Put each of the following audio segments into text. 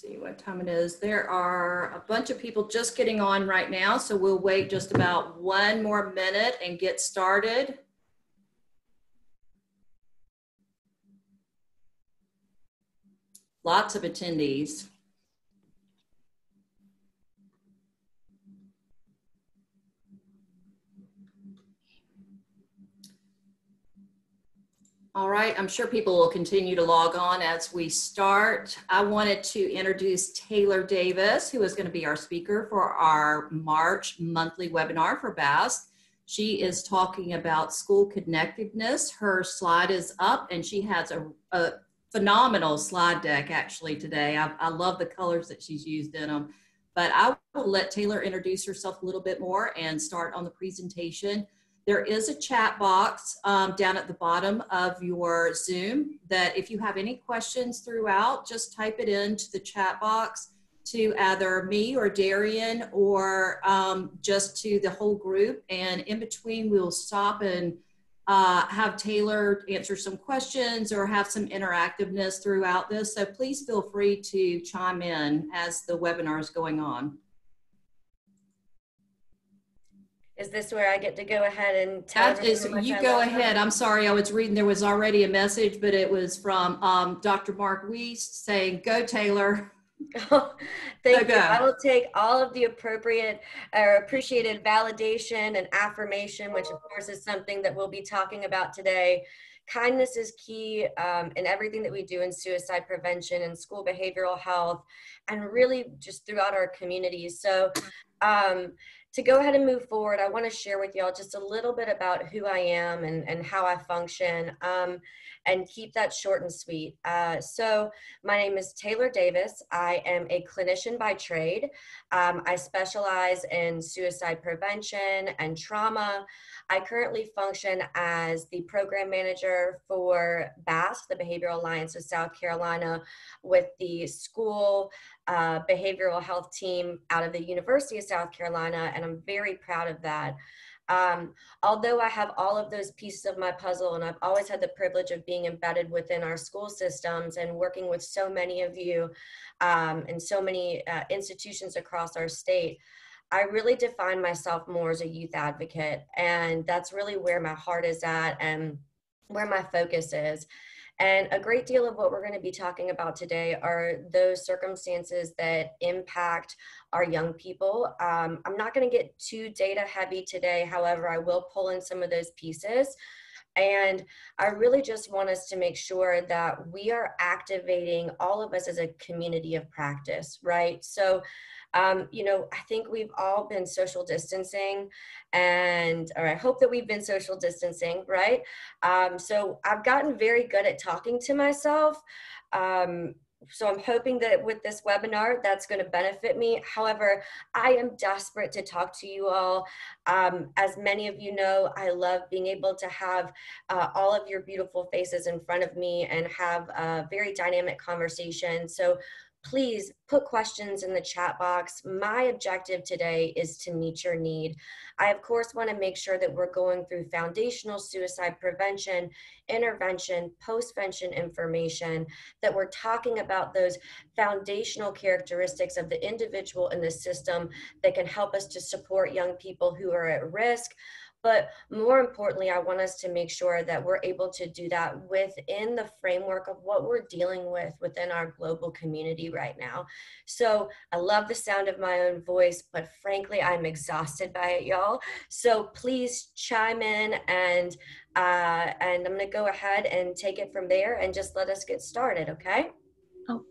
see what time it is. There are a bunch of people just getting on right now, so we'll wait just about 1 more minute and get started. Lots of attendees. All right, I'm sure people will continue to log on as we start. I wanted to introduce Taylor Davis, who is going to be our speaker for our March monthly webinar for BASC. She is talking about school connectedness. Her slide is up and she has a phenomenal slide deck actually today. I love the colors that she's used in them. But I will let Taylor introduce herself a little bit more and start on the presentation. There is a chat box down at the bottom of your Zoom that if you have any questions throughout, just type it into the chat box to either me or Darian or just to the whole group. And in between, we'll stop and have Taylor answer some questions or have some interactiveness throughout this. So please feel free to chime in as the webinar is going on. Is this where I get to go ahead and tell everyone? You go ahead. I'm sorry, I was reading, there was already a message, but it was from Dr. Mark Weiss saying, go Taylor. Thank you. I will take all of the appropriate or appreciated validation and affirmation, which of course is something that we'll be talking about today. Kindness is key in everything that we do in suicide prevention and school behavioral health, and really just throughout our communities. So to go ahead and move forward, I want to share with y'all just a little bit about who I am and how I function, and keep that short and sweet. So my name is Taylor Davis. I am a clinician by trade. I specialize in suicide prevention and trauma. I currently function as the program manager for BASC, the Behavioral Alliance of South Carolina, with the school behavioral health team out of the University of South Carolina, and I'm very proud of that. Although I have all of those pieces of my puzzle, and I've always had the privilege of being embedded within our school systems and working with so many of you and so many institutions across our state, I really define myself more as a youth advocate, and that's really where my heart is at and where my focus is. And a great deal of what we're going to be talking about today are those circumstances that impact our young people. I'm not going to get too data heavy today. However, I will pull in some of those pieces. And I really just want us to make sure that we are activating all of us as a community of practice, right? So you know, I think we've all been social distancing, or I hope that we've been social distancing, right? So I've gotten very good at talking to myself. So I'm hoping that with this webinar, that's going to benefit me. However, I am desperate to talk to you all. As many of you know, I love being able to have all of your beautiful faces in front of me and have a very dynamic conversation. So please put questions in the chat box. My objective today is to meet your need. I, of course, want to make sure that we're going through foundational suicide prevention, intervention, postvention information, that we're talking about those foundational characteristics of the individual in the system that can help us to support young people who are at risk. But more importantly, I want us to make sure that we're able to do that within the framework of what we're dealing with within our global community right now. So I love the sound of my own voice, but frankly, I'm exhausted by it, y'all. So please chime in, and I'm going to go ahead and take it from there and just let us get started, okay? Oh,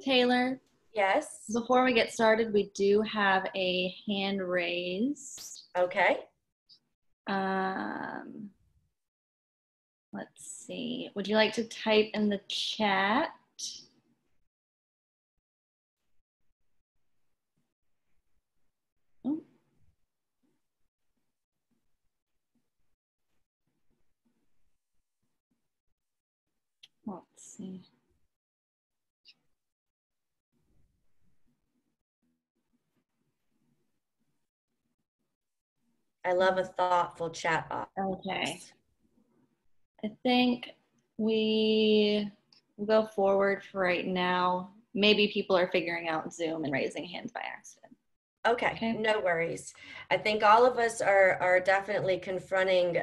Taylor. Yes? Before we get started, we do have a hand raised. Okay. Let's see. Would you like to type in the chat? Oh. Let's see. I love a thoughtful chat box. Okay. I think we will go forward for right now. maybe people are figuring out Zoom and raising hands by accident. Okay, no worries. I think all of us are definitely confronting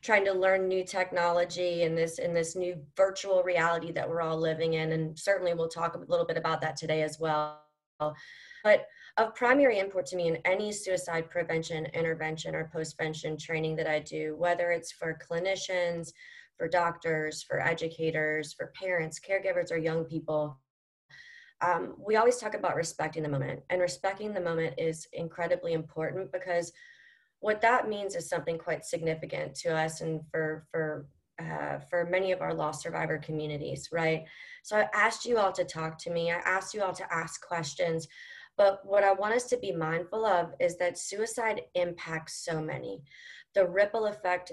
trying to learn new technology in this new virtual reality that we're all living in, and certainly we'll talk a little bit about that today as well. But of primary import to me in any suicide prevention, intervention, or postvention training that I do, whether it's for clinicians, for doctors, for educators, for parents, caregivers, or young people, we always talk about respecting the moment, and respecting the moment is incredibly important, because what that means is something quite significant to us and for many of our loss survivor communities, right? So I asked you all to talk to me. I asked you all to ask questions. But what I want us to be mindful of is that suicide impacts so many. The ripple effect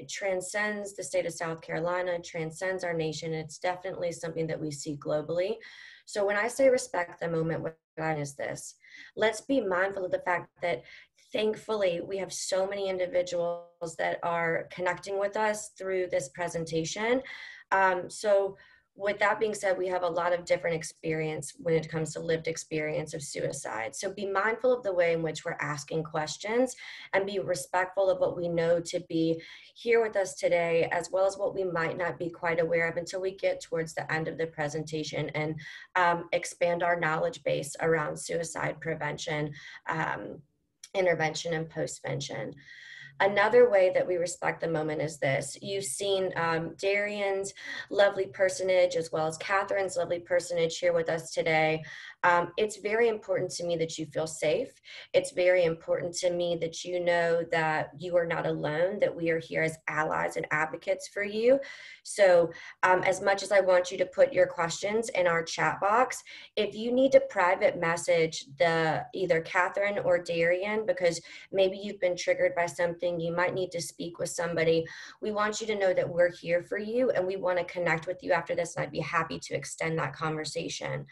transcends the state of South Carolina, transcends our nation. It's definitely something that we see globally. So when I say respect the moment, what I mean is this: let's be mindful of the fact that thankfully we have so many individuals that are connecting with us through this presentation. So with that being said, we have a lot of different experience when it comes to lived experience of suicide. So be mindful of the way in which we're asking questions, and be respectful of what we know to be here with us today, as well as what we might not be quite aware of until we get towards the end of the presentation and expand our knowledge base around suicide prevention, intervention, and postvention. Another way that we respect the moment is this. You've seen Darian's lovely personage as well as Catherine's lovely personage here with us today. It's very important to me that you feel safe. It's very important to me that you know that you are not alone, that we are here as allies and advocates for you. So as much as I want you to put your questions in our chat box, if you need to private message either Catherine or Darian, because maybe you've been triggered by something, you might need to speak with somebody, we want you to know that we're here for you and we want to connect with you after this, and I'd be happy to extend that conversation.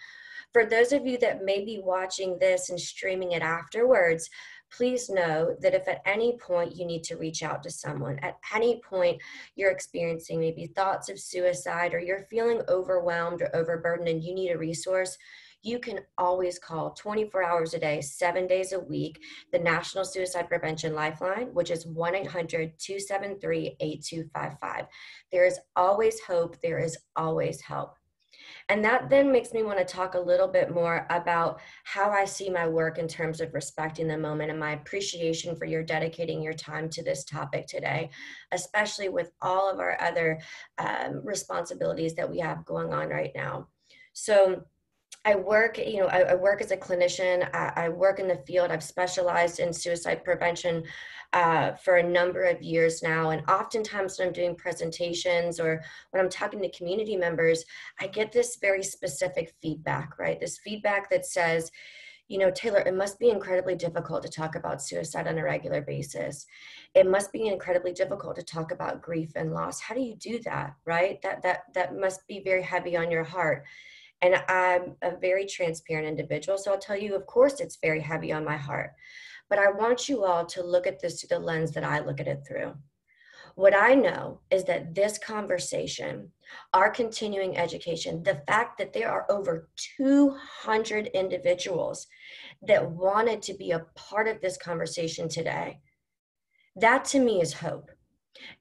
For those of you that may be watching this and streaming it afterwards, please know that if at any point you need to reach out to someone, at any point you're experiencing maybe thoughts of suicide, or you're feeling overwhelmed or overburdened and you need a resource, you can always call 24 hours a day, 7 days a week, the National Suicide Prevention Lifeline, which is 1-800-273-8255. There is always hope. There is always help. And that then makes me want to talk a little bit more about how I see my work in terms of respecting the moment, and my appreciation for your dedicating your time to this topic today, especially with all of our other responsibilities that we have going on right now. So I work as a clinician. I work in the field. I've specialized in suicide prevention for a number of years now. And oftentimes when I'm doing presentations or when I'm talking to community members, I get this very specific feedback, right? This feedback that says, you know, Taylor, it must be incredibly difficult to talk about suicide on a regular basis. It must be incredibly difficult to talk about grief and loss. How do you do that, right? That must be very heavy on your heart. And I'm a very transparent individual, so I'll tell you, of course, it's very heavy on my heart. But I want you all to look at this through the lens that I look at it through. What I know is that this conversation, our continuing education, the fact that there are over 200 individuals that wanted to be a part of this conversation today, that to me is hope.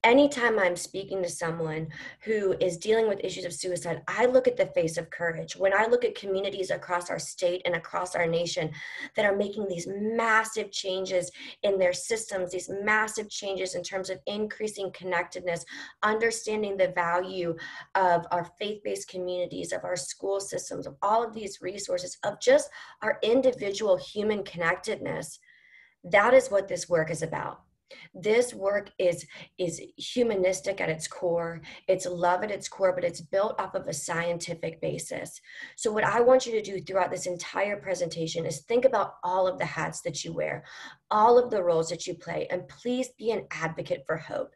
Anytime I'm speaking to someone who is dealing with issues of suicide, I look at the face of courage. When I look at communities across our state and across our nation that are making these massive changes in their systems, these massive changes in terms of increasing connectedness, understanding the value of our faith-based communities, of our school systems, of all of these resources, of just our individual human connectedness, that is what this work is about. This work is humanistic at its core. It's love at its core, but it's built off of a scientific basis. So what I want you to do throughout this entire presentation is think about all of the hats that you wear, all of the roles that you play, and please be an advocate for hope.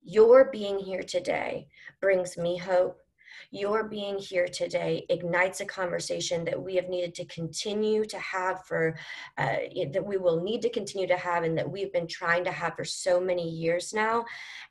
Your being here today brings me hope, Your being here today ignites a conversation that we have needed to continue to have that we will need to continue to have, and that we've been trying to have for so many years now.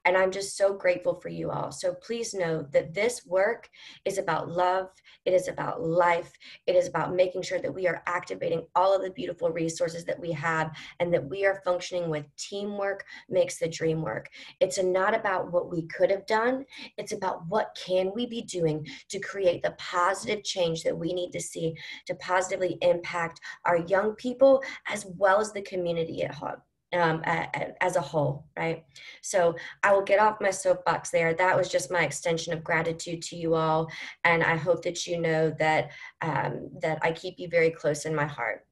And I'm just so grateful for you all. So please know that this work is about love. It is about life. It is about making sure that we are activating all of the beautiful resources that we have, and that we are functioning with teamwork makes the dream work. It's not about what we could have done. It's about what can we be doing to create the positive change that we need to see to positively impact our young people as well as the community at home. As a whole, right? So I will get off my soapbox there. That was just my extension of gratitude to you all, and I hope that you know that that I keep you very close in my heart.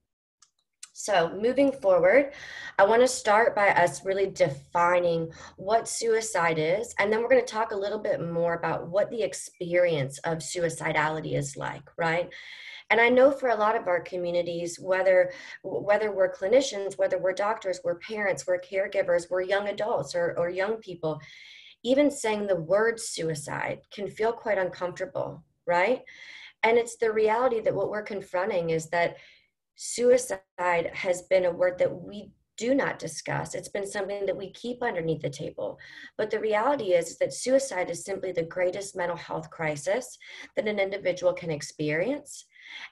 So moving forward, I want to start by us really defining what suicide is, and then we're going to talk a little bit more about what the experience of suicidality is like, right? And I know for a lot of our communities, whether we're clinicians, whether we're doctors, we're parents, we're caregivers, we're young adults or young people, even saying the word suicide can feel quite uncomfortable, right? And it's the reality that what we're confronting is that suicide has been a word that we do not discuss. It's been something that we keep underneath the table. But the reality is that suicide is simply the greatest mental health crisis that an individual can experience.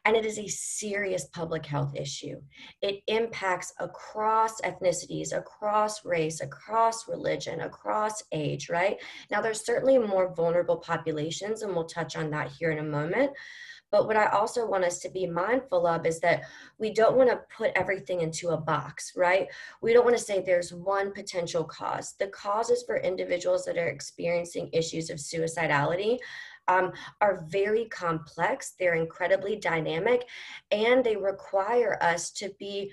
And it is a serious public health issue. It impacts across ethnicities, across race, across religion, across age, right? Now, there's certainly more vulnerable populations, and we'll touch on that here in a moment. But what I also want us to be mindful of is that we don't want to put everything into a box, right? We don't want to say there's one potential cause. The causes for individuals that are experiencing issues of suicidality are very complex. They're incredibly dynamic, and they require us to be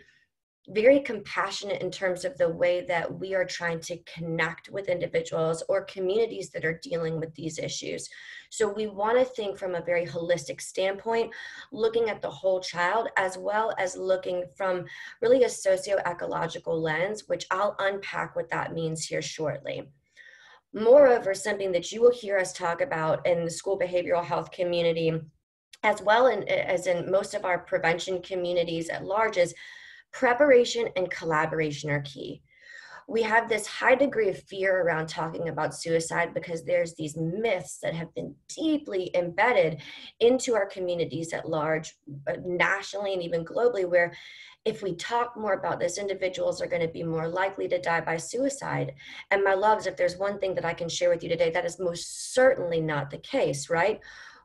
very compassionate in terms of the way that we are trying to connect with individuals or communities that are dealing with these issues. So we want to think from a very holistic standpoint, looking at the whole child, as well as looking from really a socio-ecological lens, which I'll unpack what that means here shortly. Moreover, something that you will hear us talk about in the school behavioral health community, as well as in most of our prevention communities at large, is preparation and collaboration are key. We have this high degree of fear around talking about suicide because there's these myths that have been deeply embedded into our communities at large, nationally and even globally, where if we talk more about this, individuals are going to be more likely to die by suicide. And my loves, if there's one thing that I can share with you today, that is most certainly not the case, right?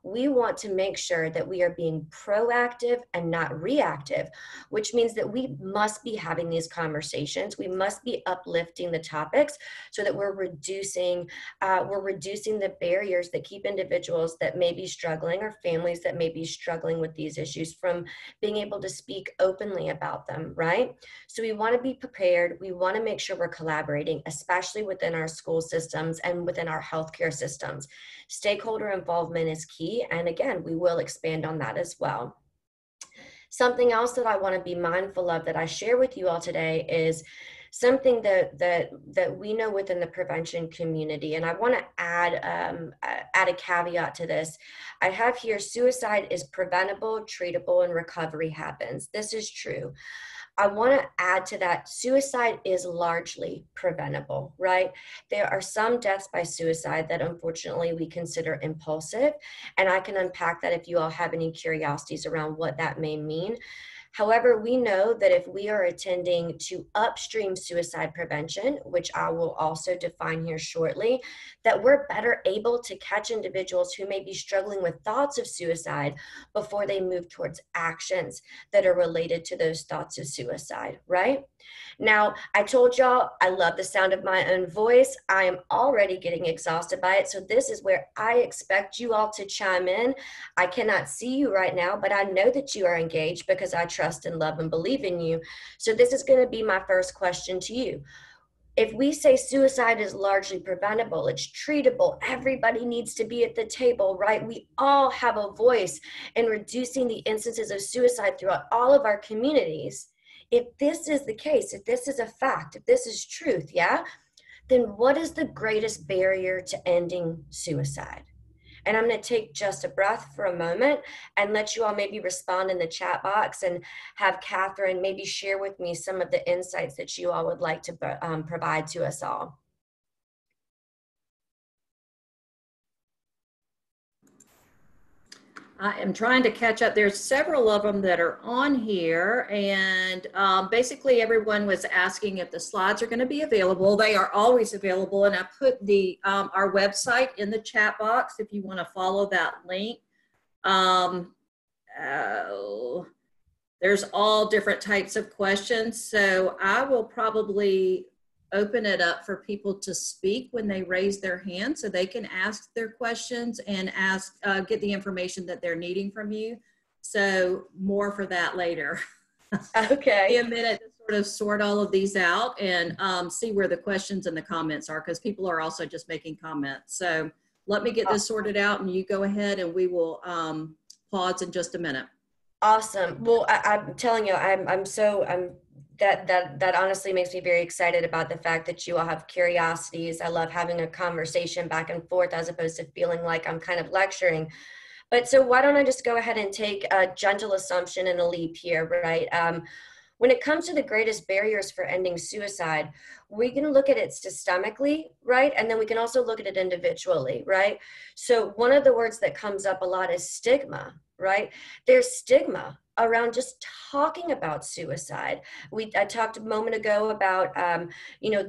We want to make sure that we are being proactive and not reactive, which means that we must be having these conversations. We must be uplifting the topics so that we're reducing the barriers that keep individuals that may be struggling, or families that may be struggling with these issues, from being able to speak openly about them, right? So we want to be prepared. We want to make sure we're collaborating, especially within our school systems and within our healthcare systems. Stakeholder involvement is key. And again, we will expand on that as well. Something else that I want to be mindful of that I share with you all today is something that we know within the prevention community. And I want to add a caveat to this. I have here, suicide is preventable, treatable, and recovery happens. This is true. I want to add to that, suicide is largely preventable, right? There are some deaths by suicide that unfortunately we consider impulsive, and I can unpack that if you all have any curiosities around what that may mean. However, we know that if we are attending to upstream suicide prevention, which I will also define here shortly, that we're better able to catch individuals who may be struggling with thoughts of suicide before they move towards actions that are related to those thoughts of suicide, right? Now, I told y'all I love the sound of my own voice. I am already getting exhausted by it. So this is where I expect you all to chime in. I cannot see you right now, but I know that you are engaged because I trust and love and believe in you. So this is going to be my first question to you. If we say suicide is largely preventable, it's treatable, everybody needs to be at the table, right? We all have a voice in reducing the instances of suicide throughout all of our communities. If this is the case, if this is a fact, if this is truth, yeah, then what is the greatest barrier to ending suicide? And I'm going to take just a breath for a moment and let you all maybe respond in the chat box, and have Catherine maybe share with me some of the insights that you all would like to provide to us all. I am trying to catch up. There's several of them that are on here, and basically everyone was asking if the slides are going to be available. They are always available, and I put the our website in the chat box if you want to follow that link. There's all different types of questions, so I will probably open it up for people to speak when they raise their hand, so they can ask their questions and get the information that they're needing from you. So more for that later. Okay. Give me a minute to sort of sort all of these out and see where the questions and the comments are, because people are also just making comments. So let me get this sorted out, and you go ahead, and we will pause in just a minute. Awesome. Well, I'm telling you, that honestly makes me very excited about the fact that you all have curiosities. I love having a conversation back and forth as opposed to feeling like I'm kind of lecturing. But so why don't I just go ahead and take a gentle assumption and a leap here, right? When it comes to the greatest barriers for ending suicide, we can look at it systemically, right? And then we can also look at it individually, right? So one of the words that comes up a lot is stigma, right? There's stigma around just talking about suicide. I talked a moment ago about,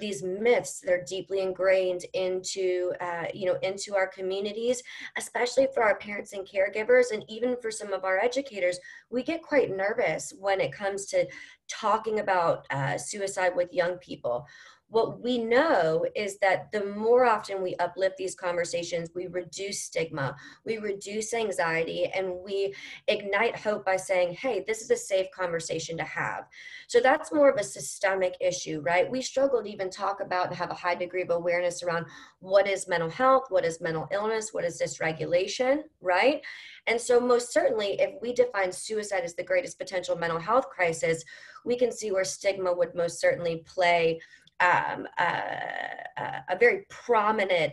these myths that are deeply ingrained into our communities, especially for our parents and caregivers, and even for some of our educators. We get quite nervous when it comes to talking about suicide with young people. What we know is that the more often we uplift these conversations, we reduce stigma, we reduce anxiety, and we ignite hope by saying, hey, this is a safe conversation to have. So that's more of a systemic issue, right? We struggle to even talk about and have a high degree of awareness around what is mental health, what is mental illness, what is dysregulation, right? And so most certainly, if we define suicide as the greatest potential mental health crisis, we can see where stigma would most certainly play a very prominent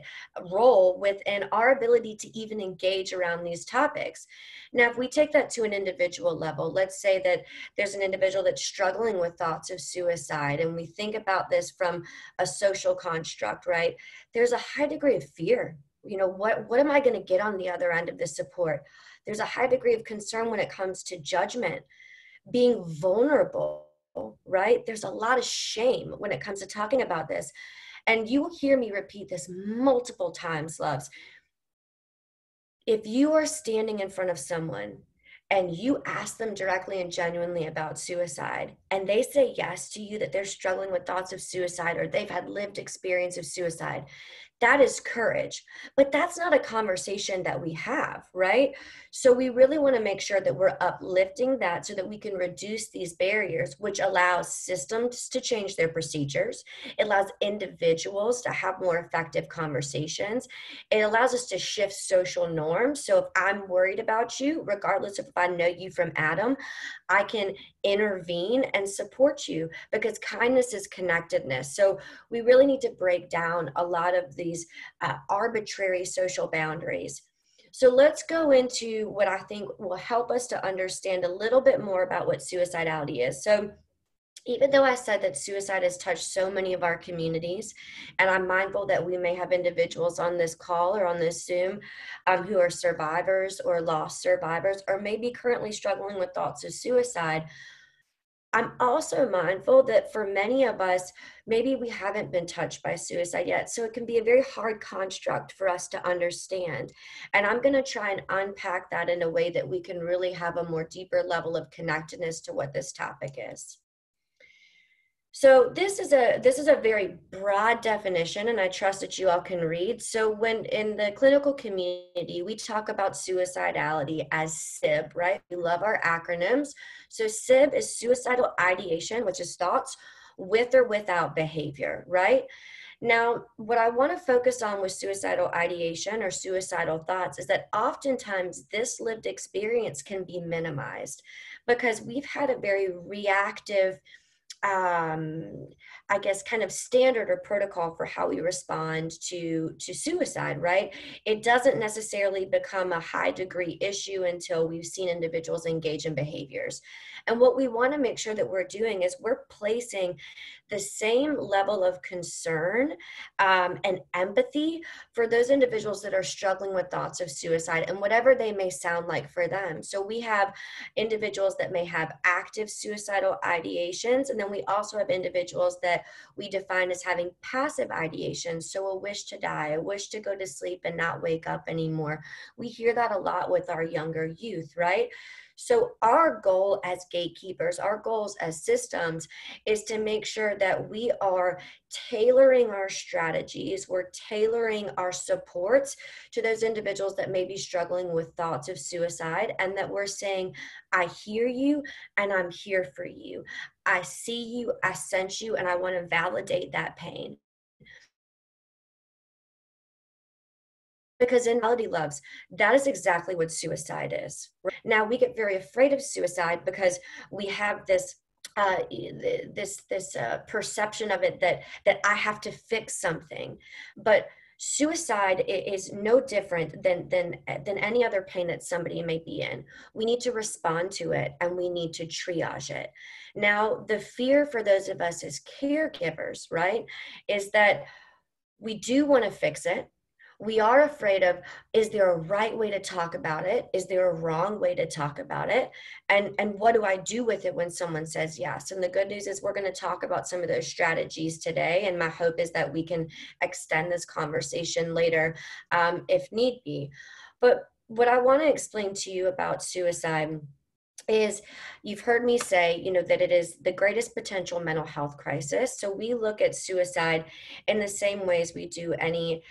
role within our ability to even engage around these topics. Now, if we take that to an individual level, let's say that there's an individual that's struggling with thoughts of suicide, and we think about this from a social construct, right? There's a high degree of fear. What am I going to get on the other end of this support? There's a high degree of concern when it comes to judgment, being vulnerable, right? There's a lot of shame when it comes to talking about this. And you will hear me repeat this multiple times, loves. If you are standing in front of someone and you ask them directly and genuinely about suicide, and they say yes to you, that they're struggling with thoughts of suicide or they've had lived experience of suicide, that is courage. But that's not a conversation that we have, right? So we really want to make sure that we're uplifting that so that we can reduce these barriers, which allows systems to change their procedures. It allows individuals to have more effective conversations. It allows us to shift social norms. So if I'm worried about you, regardless of if I know you from Adam, I can intervene and support you, because kindness is connectedness. So we really need to break down a lot of these arbitrary social boundaries. So let's go into what I think will help us to understand a little bit more about what suicidality is. So even though I said that suicide has touched so many of our communities, and I'm mindful that we may have individuals on this call or on this Zoom who are survivors or lost survivors, or maybe currently struggling with thoughts of suicide, I'm also mindful that for many of us, maybe we haven't been touched by suicide yet. So it can be a very hard construct for us to understand. And I'm going to try and unpack that in a way that we can really have a more deeper level of connectedness to what this topic is. So this is a very broad definition, and I trust that you all can read. So when in the clinical community, we talk about suicidality as SIB, right? We love our acronyms. So SIB is suicidal ideation, which is thoughts with or without behavior, right? Now, what I want to focus on with suicidal ideation or suicidal thoughts is that oftentimes this lived experience can be minimized because we've had a very reactive I guess, kind of standard or protocol for how we respond to suicide, right? It doesn't necessarily become a high degree issue until we've seen individuals engage in behaviors. And what we want to make sure that we're doing is we're placing the same level of concern and empathy for those individuals that are struggling with thoughts of suicide and whatever they may sound like for them. So we have individuals that may have active suicidal ideations, and then we also have individuals that we define as having passive ideations. So a wish to die, a wish to go to sleep and not wake up anymore. We hear that a lot with our younger youth, right? So our goal as gatekeepers, our goals as systems is to make sure that we are tailoring our strategies, we're tailoring our supports to those individuals that may be struggling with thoughts of suicide, and that we're saying, I hear you and I'm here for you. I see you, I sense you, and I want to validate that pain. Because in reality, loves, that is exactly what suicide is. Now, we get very afraid of suicide because we have this perception of it that I have to fix something. But suicide is no different than any other pain that somebody may be in. We need to respond to it and we need to triage it. Now, the fear for those of us as caregivers, right, is that we do want to fix it. We are afraid of, is there a right way to talk about it? Is there a wrong way to talk about it? And what do I do with it when someone says yes? And the good news is we're going to talk about some of those strategies today. And my hope is that we can extend this conversation later if need be. But what I want to explain to you about suicide is, you've heard me say, that it is the greatest potential mental health crisis. So we look at suicide in the same ways we do any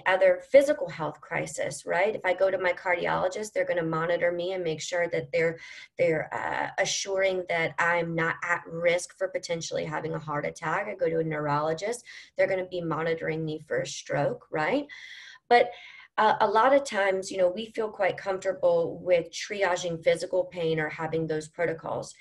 other physical health crisis, right? If I go to my cardiologist, they're going to monitor me and make sure that they're assuring that I'm not at risk for potentially having a heart attack. I go to a neurologist, they're going to be monitoring me for a stroke, right? But a lot of times, we feel quite comfortable with triaging physical pain or having those protocols.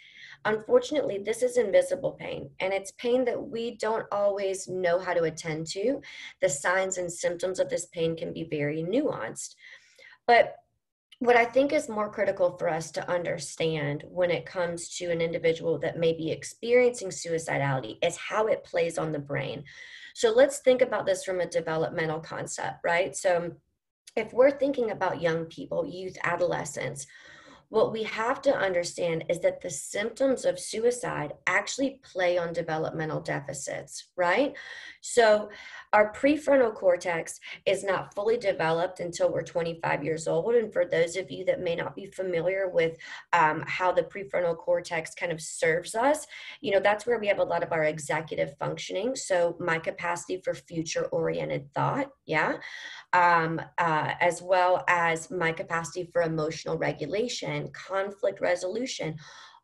Unfortunately, this is invisible pain, and it's pain that we don't always know how to attend to. The signs and symptoms of this pain can be very nuanced. But what I think is more critical for us to understand when it comes to an individual that may be experiencing suicidality is how it plays on the brain. So let's think about this from a developmental concept, right? So if we're thinking about young people, youth, adolescents, what we have to understand is that the symptoms of suicide actually play on developmental deficits, right? So our prefrontal cortex is not fully developed until we're 25 years old. And for those of you that may not be familiar with how the prefrontal cortex kind of serves us, that's where we have a lot of our executive functioning. So my capacity for future-oriented thought, yeah, as well as my capacity for emotional regulation, conflict resolution,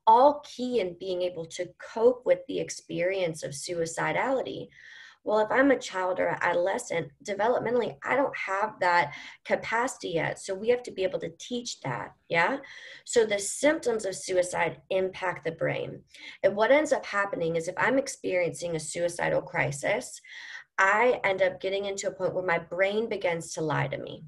all key in being able to cope with the experience of suicidality. Well, if I'm a child or an adolescent, developmentally, I don't have that capacity yet. So we have to be able to teach that, yeah? So the symptoms of suicide impact the brain. And what ends up happening is if I'm experiencing a suicidal crisis, I end up getting into a point where my brain begins to lie to me.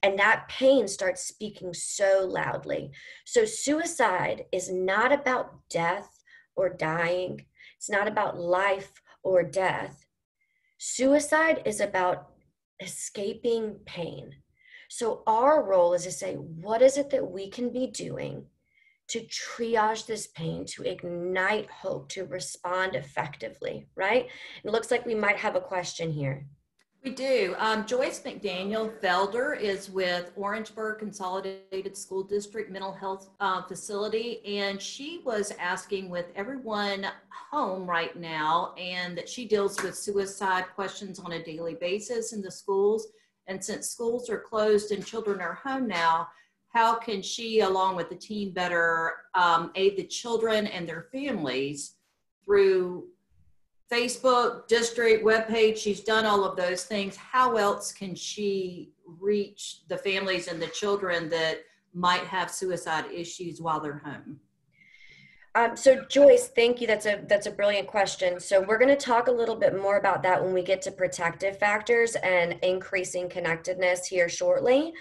And that pain starts speaking so loudly. So suicide is not about death or dying. It's not about life or death. Suicide is about escaping pain. So our role is to say, what is it that we can be doing to triage this pain, to ignite hope, to respond effectively, right? It looks like we might have a question here. We do. Joyce McDaniel Felder is with Orangeburg Consolidated School District Mental Health Facility, and she was asking, with everyone home right now, and that she deals with suicide questions on a daily basis in the schools, and since schools are closed and children are home now, how can she, along with the team, better aid the children and their families through Facebook, district, webpage? She's done all of those things. How else can she reach the families and the children that might have suicide issues while they're home? So Joyce, thank you. That's a brilliant question. So we're going to talk a little bit more about that when we get to protective factors and increasing connectedness here shortly.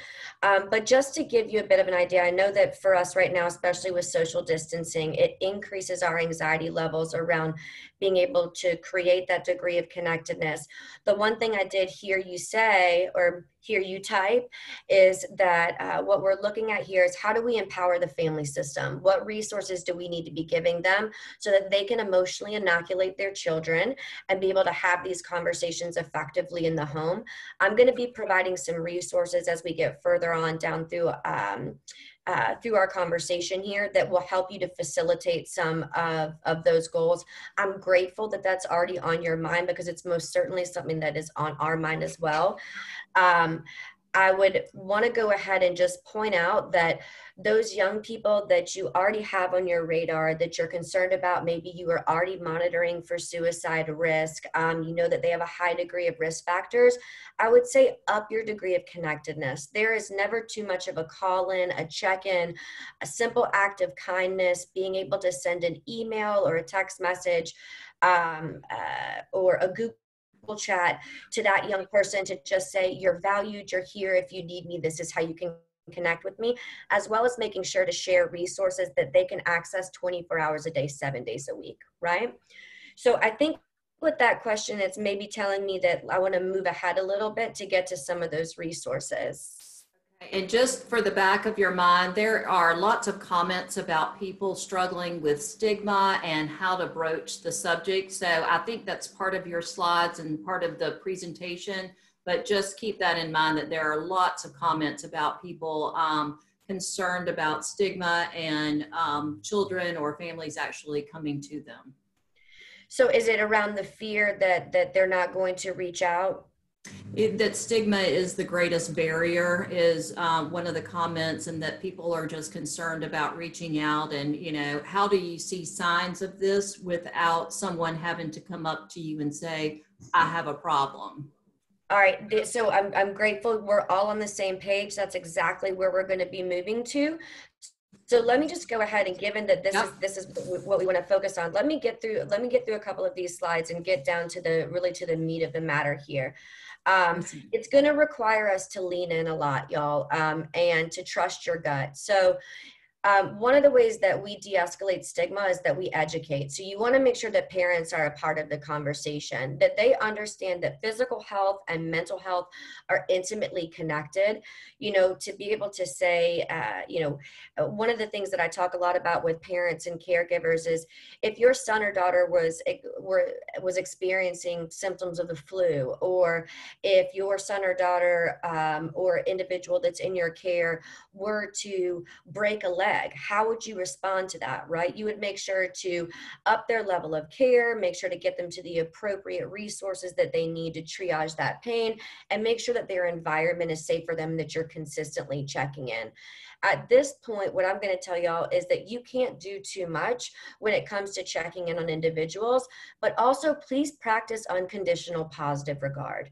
But just to give you a bit of an idea, I know that for us right now, especially with social distancing, it increases our anxiety levels around being able to create that degree of connectedness. The one thing I did hear you say, or hear you type, is that what we're looking at here is how do we empower the family system? What resources do we need to be giving them so that they can emotionally inoculate their children and be able to have these conversations effectively in the home? I'm going to be providing some resources as we get further on down through our conversation here that will help you to facilitate some of those goals. I'm grateful that that's already on your mind because it's most certainly something that is on our mind as well. I would want to go ahead and just point out that those young people that you already have on your radar, that you're concerned about, maybe you are already monitoring for suicide risk, you know that they have a high degree of risk factors, I would say up your degree of connectedness. There is never too much of a call-in, a check-in, a simple act of kindness, being able to send an email or a text message or a Google chat to that young person to just say, you're valued, you're here, if you need me, this is how you can connect with me, as well as making sure to share resources that they can access 24 hours a day, 7 days a week, right? So I think with that question, it's maybe telling me that I want to move ahead a little bit to get to some of those resources. And just for the back of your mind, there are lots of comments about people struggling with stigma and how to broach the subject. So I think that's part of your slides and part of the presentation, but just keep that in mind that there are lots of comments about people concerned about stigma and children or families actually coming to them. So is it around the fear that they're not going to reach out? That stigma is the greatest barrier is one of the comments, and that people are just concerned about reaching out. And, you know, how do you see signs of this without someone having to come up to you and say, I have a problem? All right, so I'm grateful we're all on the same page. That's exactly where we're going to be moving to. So let me just go ahead, and given that this is what we want to focus on, let me get through a couple of these slides and get down to the meat of the matter here. It's going to require us to lean in a lot, y'all, and to trust your gut. So one of the ways that we de-escalate stigma is that we educate. So you want to make sure that parents are a part of the conversation, that they understand that physical health and mental health are intimately connected. You know, to be able to say, one of the things that I talk a lot about with parents and caregivers is if your son or daughter was experiencing symptoms of the flu, or if your son or daughter or individual that's in your care were to break a leg, how would you respond to that, right? You would make sure to up their level of care, make sure to get them to the appropriate resources that they need to triage that pain, and make sure that their environment is safe for them, that you're consistently checking in. At this point, what I'm going to tell y'all is that you can't do too much when it comes to checking in on individuals, but also please practice unconditional positive regard.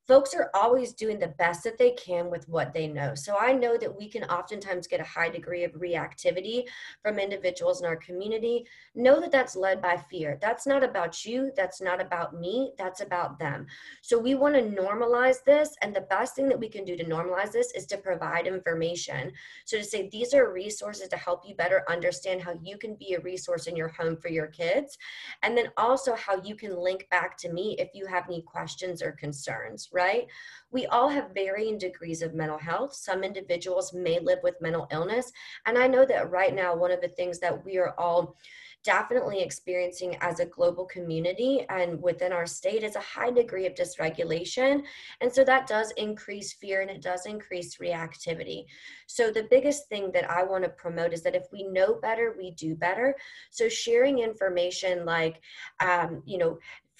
Folks are always doing the best that they can with what they know. So I know that we can oftentimes get a high degree of reactivity from individuals in our community. Know that that's led by fear. That's not about you. That's not about me. That's about them. So we want to normalize this. And the best thing that we can do to normalize this is to provide information. So to say, these are resources to help you better understand how you can be a resource in your home for your kids. And then also how you can link back to me if you have any questions or concerns, right? We all have varying degrees of mental health. Some individuals may live with mental illness. And I know that right now, one of the things that we are all definitely experiencing as a global community and within our state is a high degree of dysregulation. And so that does increase fear and it does increase reactivity. So the biggest thing that I want to promote is that if we know better, we do better. So sharing information like,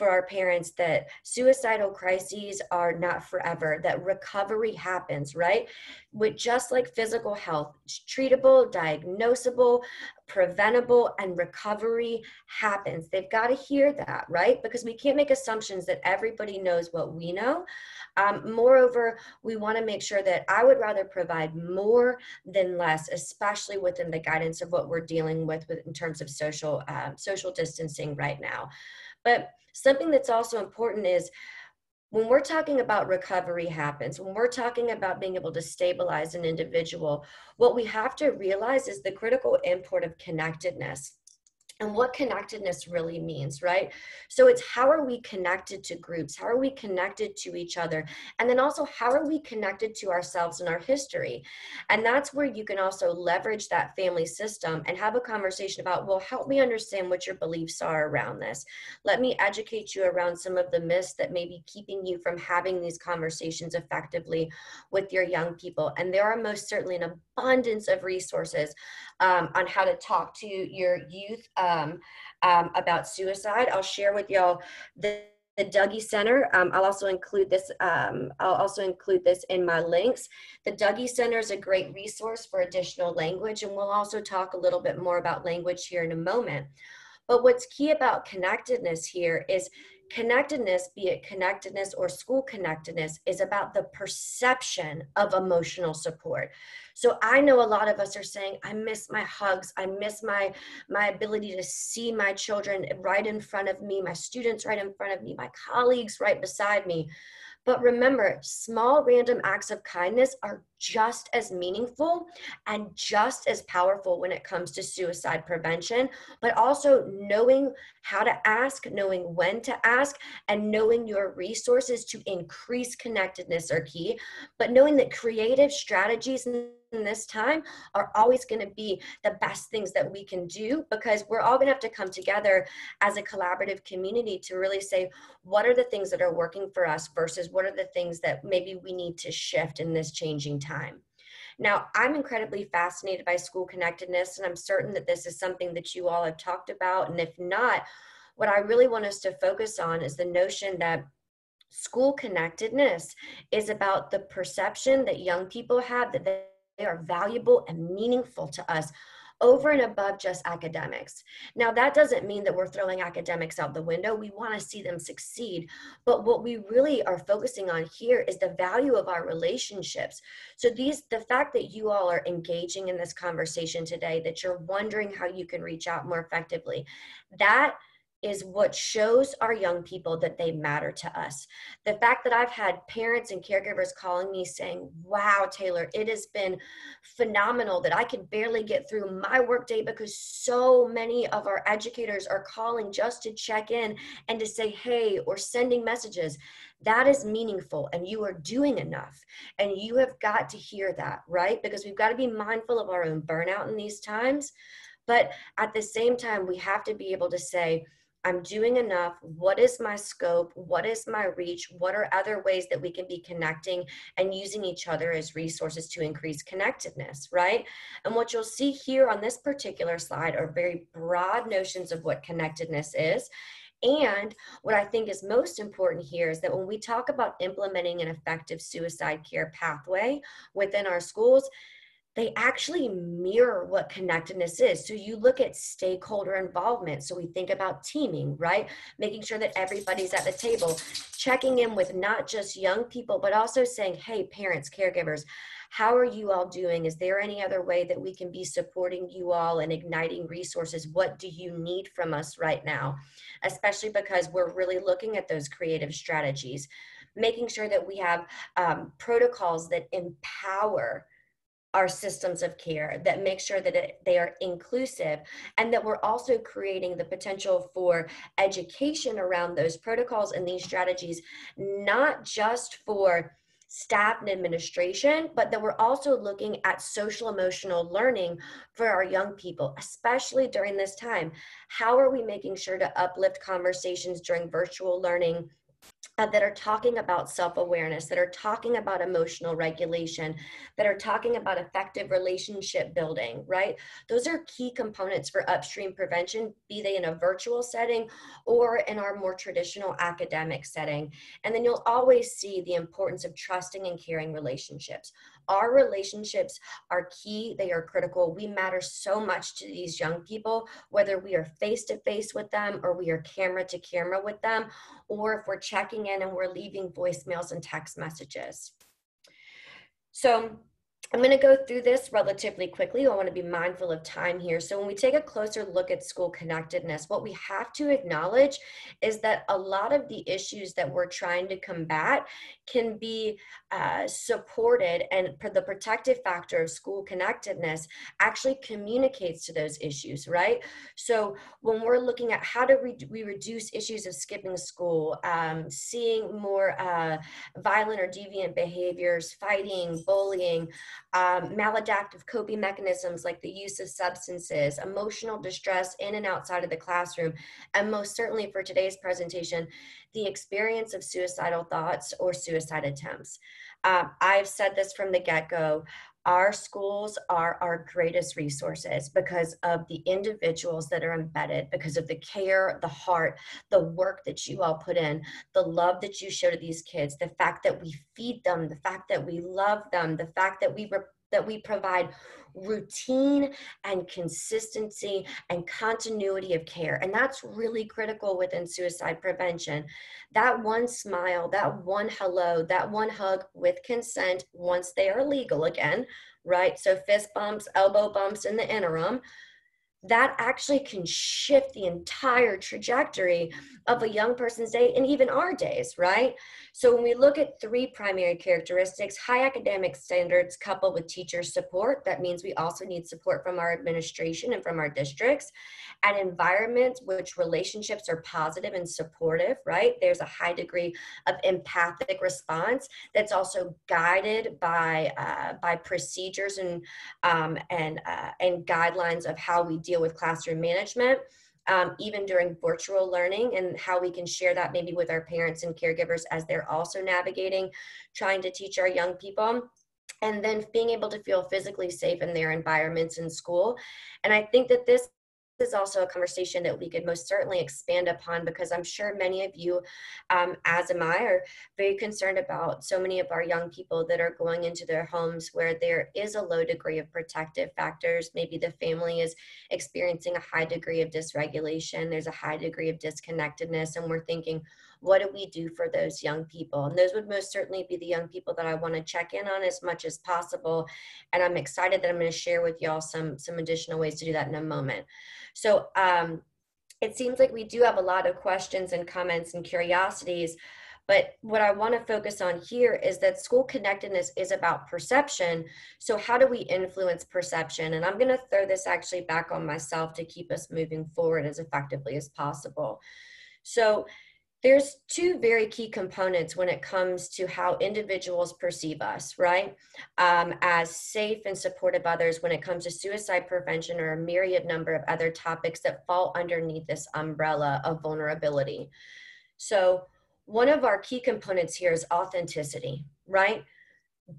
for our parents that suicidal crises are not forever, that recovery happens, right? With just like physical health, it's treatable, diagnosable, preventable, and recovery happens. They've got to hear that, right? Because we can't make assumptions that everybody knows what we know. Moreover, we want to make sure that I would rather provide more than less, especially within the guidance of what we're dealing with in terms of social distancing right now. But something that's also important is when we're talking about recovery happens, when we're talking about being able to stabilize an individual, what we have to realize is the critical import of connectedness and what connectedness really means, right? So it's how are we connected to groups? How are we connected to each other? And then also, how are we connected to ourselves and our history? And that's where you can also leverage that family system and have a conversation about, well, help me understand what your beliefs are around this. Let me educate you around some of the myths that may be keeping you from having these conversations effectively with your young people. And there are most certainly an abundance of resources on how to talk to your youth about suicide. I'll share with y'all the Dougie Center. I'll also include this in my links. The Dougie Center is a great resource for additional language, and we'll also talk a little bit more about language here in a moment. But what's key about connectedness here is connectedness, be it connectedness or school connectedness, is about the perception of emotional support. So I know a lot of us are saying, I miss my hugs. I miss my ability to see my children right in front of me, my students right in front of me, my colleagues right beside me. But remember, small random acts of kindness are just as meaningful and just as powerful when it comes to suicide prevention, but also knowing how to ask, knowing when to ask, and knowing your resources to increase connectedness are key. But knowing that creative strategies in this time are always going to be the best things that we can do, because we're all going to have to come together as a collaborative community to really say, what are the things that are working for us versus what are the things that maybe we need to shift in this changing time. Now, I'm incredibly fascinated by school connectedness, and I'm certain that this is something that you all have talked about. And if not, what I really want us to focus on is the notion that school connectedness is about the perception that young people have that they are valuable and meaningful to us over and above just academics. Now, that doesn't mean that we're throwing academics out the window. We want to see them succeed. But what we really are focusing on here is the value of our relationships. So the fact that you all are engaging in this conversation today, that you're wondering how you can reach out more effectively, that is what shows our young people that they matter to us. The fact that I've had parents and caregivers calling me saying, wow, Taylor, it has been phenomenal that I could barely get through my workday because so many of our educators are calling just to check in and to say, hey, or sending messages. That is meaningful, and you are doing enough. And you have got to hear that, right? Because we've got to be mindful of our own burnout in these times. But at the same time, we have to be able to say, I'm doing enough. What is my scope? What is my reach? What are other ways that we can be connecting and using each other as resources to increase connectedness, right? And what you'll see here on this particular slide are very broad notions of what connectedness is. And what I think is most important here is that when we talk about implementing an effective suicide care pathway within our schools, they actually mirror what connectedness is. So you look at stakeholder involvement. So we think about teaming, right? Making sure that everybody's at the table, checking in with not just young people, but also saying, hey, parents, caregivers, how are you all doing? Is there any other way that we can be supporting you all and igniting resources? What do you need from us right now? Especially because we're really looking at those creative strategies, making sure that we have protocols that empower our systems of care, that make sure that they are inclusive, and that we're also creating the potential for education around those protocols and these strategies, not just for staff and administration, but that we're also looking at social emotional learning for our young people, especially during this time. How are we making sure to uplift conversations during virtual learning that are talking about self-awareness, that are talking about emotional regulation, that are talking about effective relationship building, right? Those are key components for upstream prevention, be they in a virtual setting or in our more traditional academic setting. And then you'll always see the importance of trusting and caring relationships. Our relationships are key, they are critical. We matter so much to these young people, whether we are face-to-face with them or we are camera to camera with them, or if we're checking in and we're leaving voicemails and text messages. So I'm going to go through this relatively quickly. I want to be mindful of time here. So when we take a closer look at school connectedness, what we have to acknowledge is that a lot of the issues that we're trying to combat can be supported, and the protective factor of school connectedness actually communicates to those issues, right? So when we're looking at how do we reduce issues of skipping school, seeing more violent or deviant behaviors, fighting, bullying, maladaptive coping mechanisms like the use of substances, emotional distress in and outside of the classroom, and most certainly for today's presentation, the experience of suicidal thoughts or suicide attempts. I've said this from the get-go. Our schools are our greatest resources because of the individuals that are embedded, because of the care, the heart, the work that you all put in, the love that you show to these kids, the fact that we feed them, the fact that we love them, the fact that we provide routine and consistency and continuity of care. And that's really critical within suicide prevention. That one smile, that one hello, that one hug with consent once they are legal again, right? So fist bumps, elbow bumps in the interim, that actually can shift the entire trajectory of a young person's day and even our days, right? So when we look at three primary characteristics, high academic standards coupled with teacher support, that means we also need support from our administration and from our districts, an environment which relationships are positive and supportive, right? There's a high degree of empathic response that's also guided by procedures and guidelines of how we deal with classroom management, even during virtual learning, and how we can share that maybe with our parents and caregivers as they're also navigating, trying to teach our young people, and then being able to feel physically safe in their environments in school. And I think that this is also a conversation that we could most certainly expand upon, because I'm sure many of you, as am I, are very concerned about so many of our young people that are going into their homes where there is a low degree of protective factors. Maybe the family is experiencing a high degree of dysregulation. There's a high degree of disconnectedness, and we're thinking, what do we do for those young people? And those would most certainly be the young people that I want to check in on as much as possible. And I'm excited that I'm going to share with y'all some additional ways to do that in a moment. So it seems like we do have a lot of questions and comments and curiosities, but what I want to focus on here is that school connectedness is about perception. So how do we influence perception? And I'm going to throw this actually back on myself to keep us moving forward as effectively as possible. So there's two very key components when it comes to how individuals perceive us, right? As safe and supportive others when it comes to suicide prevention, or a myriad number of other topics that fall underneath this umbrella of vulnerability. So one of our key components here is authenticity, right?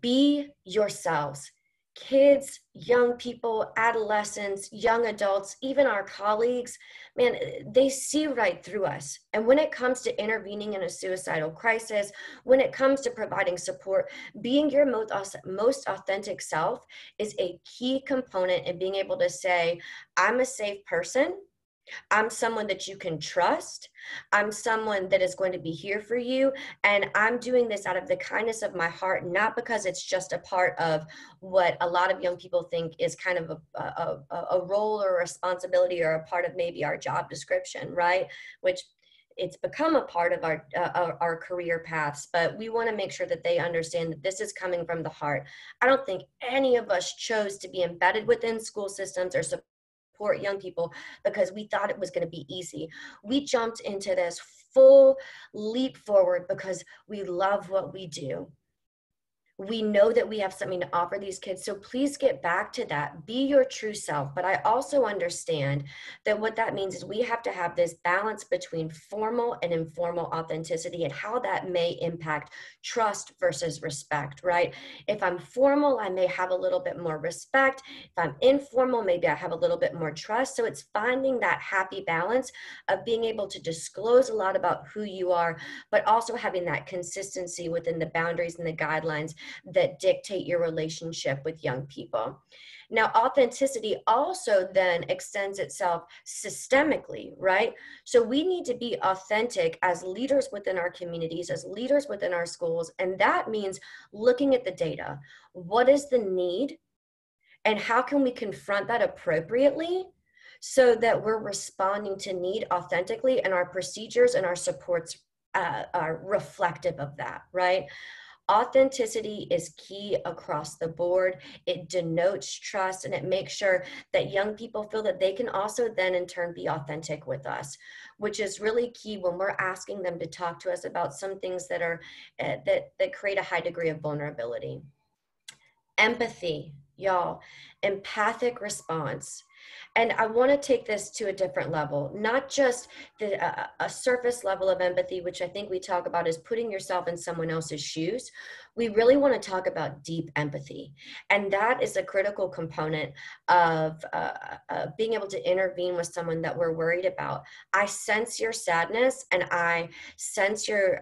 Be yourselves. Kids, young people, adolescents, young adults, even our colleagues, man, they see right through us. And when it comes to intervening in a suicidal crisis, when it comes to providing support, being your most authentic self is a key component in being able to say, I'm a safe person. I'm someone that you can trust. I'm someone that is going to be here for you. And I'm doing this out of the kindness of my heart, not because it's just a part of what a lot of young people think is kind of a role or a responsibility, or a part of maybe our job description, right? Which it's become a part of our career paths, but we want to make sure that they understand that this is coming from the heart. I don't think any of us chose to be embedded within school systems or support young people because we thought it was going to be easy. We jumped into this full leap forward because we love what we do. We know that we have something to offer these kids. So please get back to that. Be your true self. But I also understand that what that means is we have to have this balance between formal and informal authenticity and how that may impact trust versus respect, right? If I'm formal, I may have a little bit more respect. If I'm informal, maybe I have a little bit more trust. So it's finding that happy balance of being able to disclose a lot about who you are, but also having that consistency within the boundaries and the guidelines that dictate your relationship with young people. Now, authenticity also then extends itself systemically, right? So we need to be authentic as leaders within our communities, as leaders within our schools. And that means looking at the data. What is the need? And how can we confront that appropriately so that we're responding to need authentically, and our procedures and our supports are reflective of that, right? Authenticity is key across the board. It denotes trust, and it makes sure that young people feel that they can also then in turn be authentic with us, which is really key when we're asking them to talk to us about some things that are that create a high degree of vulnerability. Empathy, y'all, empathic response. And I want to take this to a different level, not just a surface level of empathy, which I think we talk about is putting yourself in someone else's shoes. We really want to talk about deep empathy. And that is a critical component of being able to intervene with someone that we're worried about. I sense your sadness, and I sense your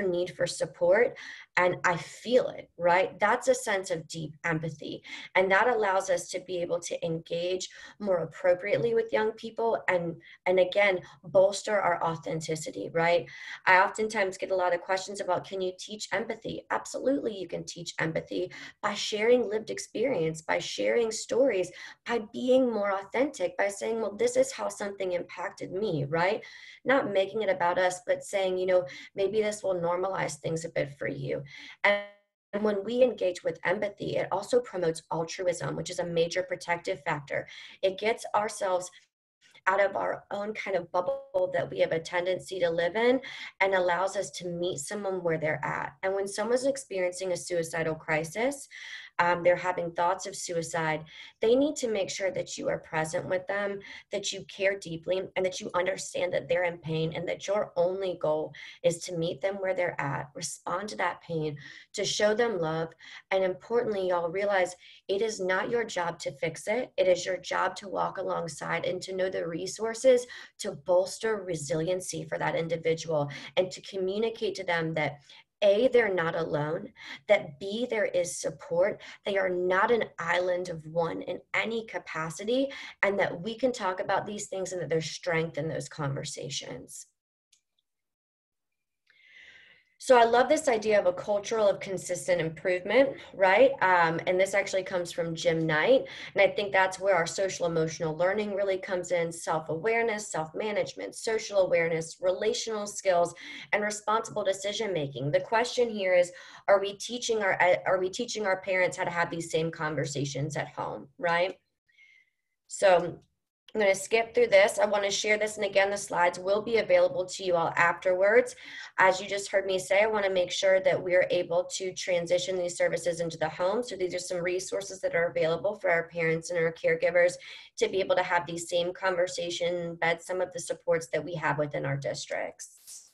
need for support, and I feel it, right? That's a sense of deep empathy. And that allows us to be able to engage more appropriately with young people and again, bolster our authenticity, right? I oftentimes get a lot of questions about, can you teach empathy? Absolutely, you can teach empathy by sharing lived experience, by sharing stories, by being more authentic, by saying, well, this is how something impacted me, right? Not making it about us, but saying, you know, maybe this will normalize things a bit for you. And when we engage with empathy, it also promotes altruism, which is a major protective factor. It gets ourselves out of our own kind of bubble that we have a tendency to live in and allows us to meet someone where they're at. And when someone's experiencing a suicidal crisis, they're having thoughts of suicide, they need to make sure that you are present with them, that you care deeply, and that you understand that they're in pain, and that your only goal is to meet them where they're at, respond to that pain, to show them love. And importantly, y'all realize it is not your job to fix it. It is your job to walk alongside and to know the resources to bolster resiliency for that individual, and to communicate to them that A, they're not alone, that B, there is support, they are not an island of one in any capacity, and that we can talk about these things and that there's strength in those conversations. So I love this idea of a cultural of consistent improvement, right? And this actually comes from Jim Knight. And I think that's where our social emotional learning really comes in: self-awareness, self-management, social awareness, relational skills, and responsible decision-making. The question here is, are we teaching our parents how to have these same conversations at home, right? So I'm going to skip through this. I want to share this. And again, the slides will be available to you all afterwards. As you just heard me say, I want to make sure that we're able to transition these services into the home. So these are some resources that are available for our parents and our caregivers to be able to have these same conversations, embed some of the supports that we have within our districts.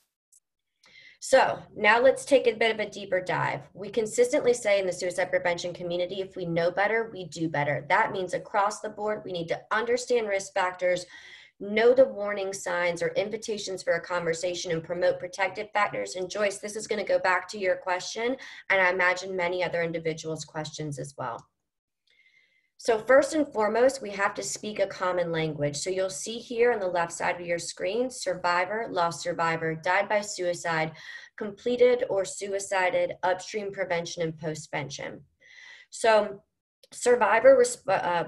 So now let's take a bit of a deeper dive. We consistently say in the suicide prevention community, if we know better, we do better. That means across the board, we need to understand risk factors, know the warning signs or invitations for a conversation, and promote protective factors. And Joyce, this is going to go back to your question, and I imagine many other individuals' questions as well. So first and foremost, we have to speak a common language. So you'll see here on the left side of your screen, survivor, lost survivor, died by suicide, completed or suicided, upstream prevention, and postvention. So Survivor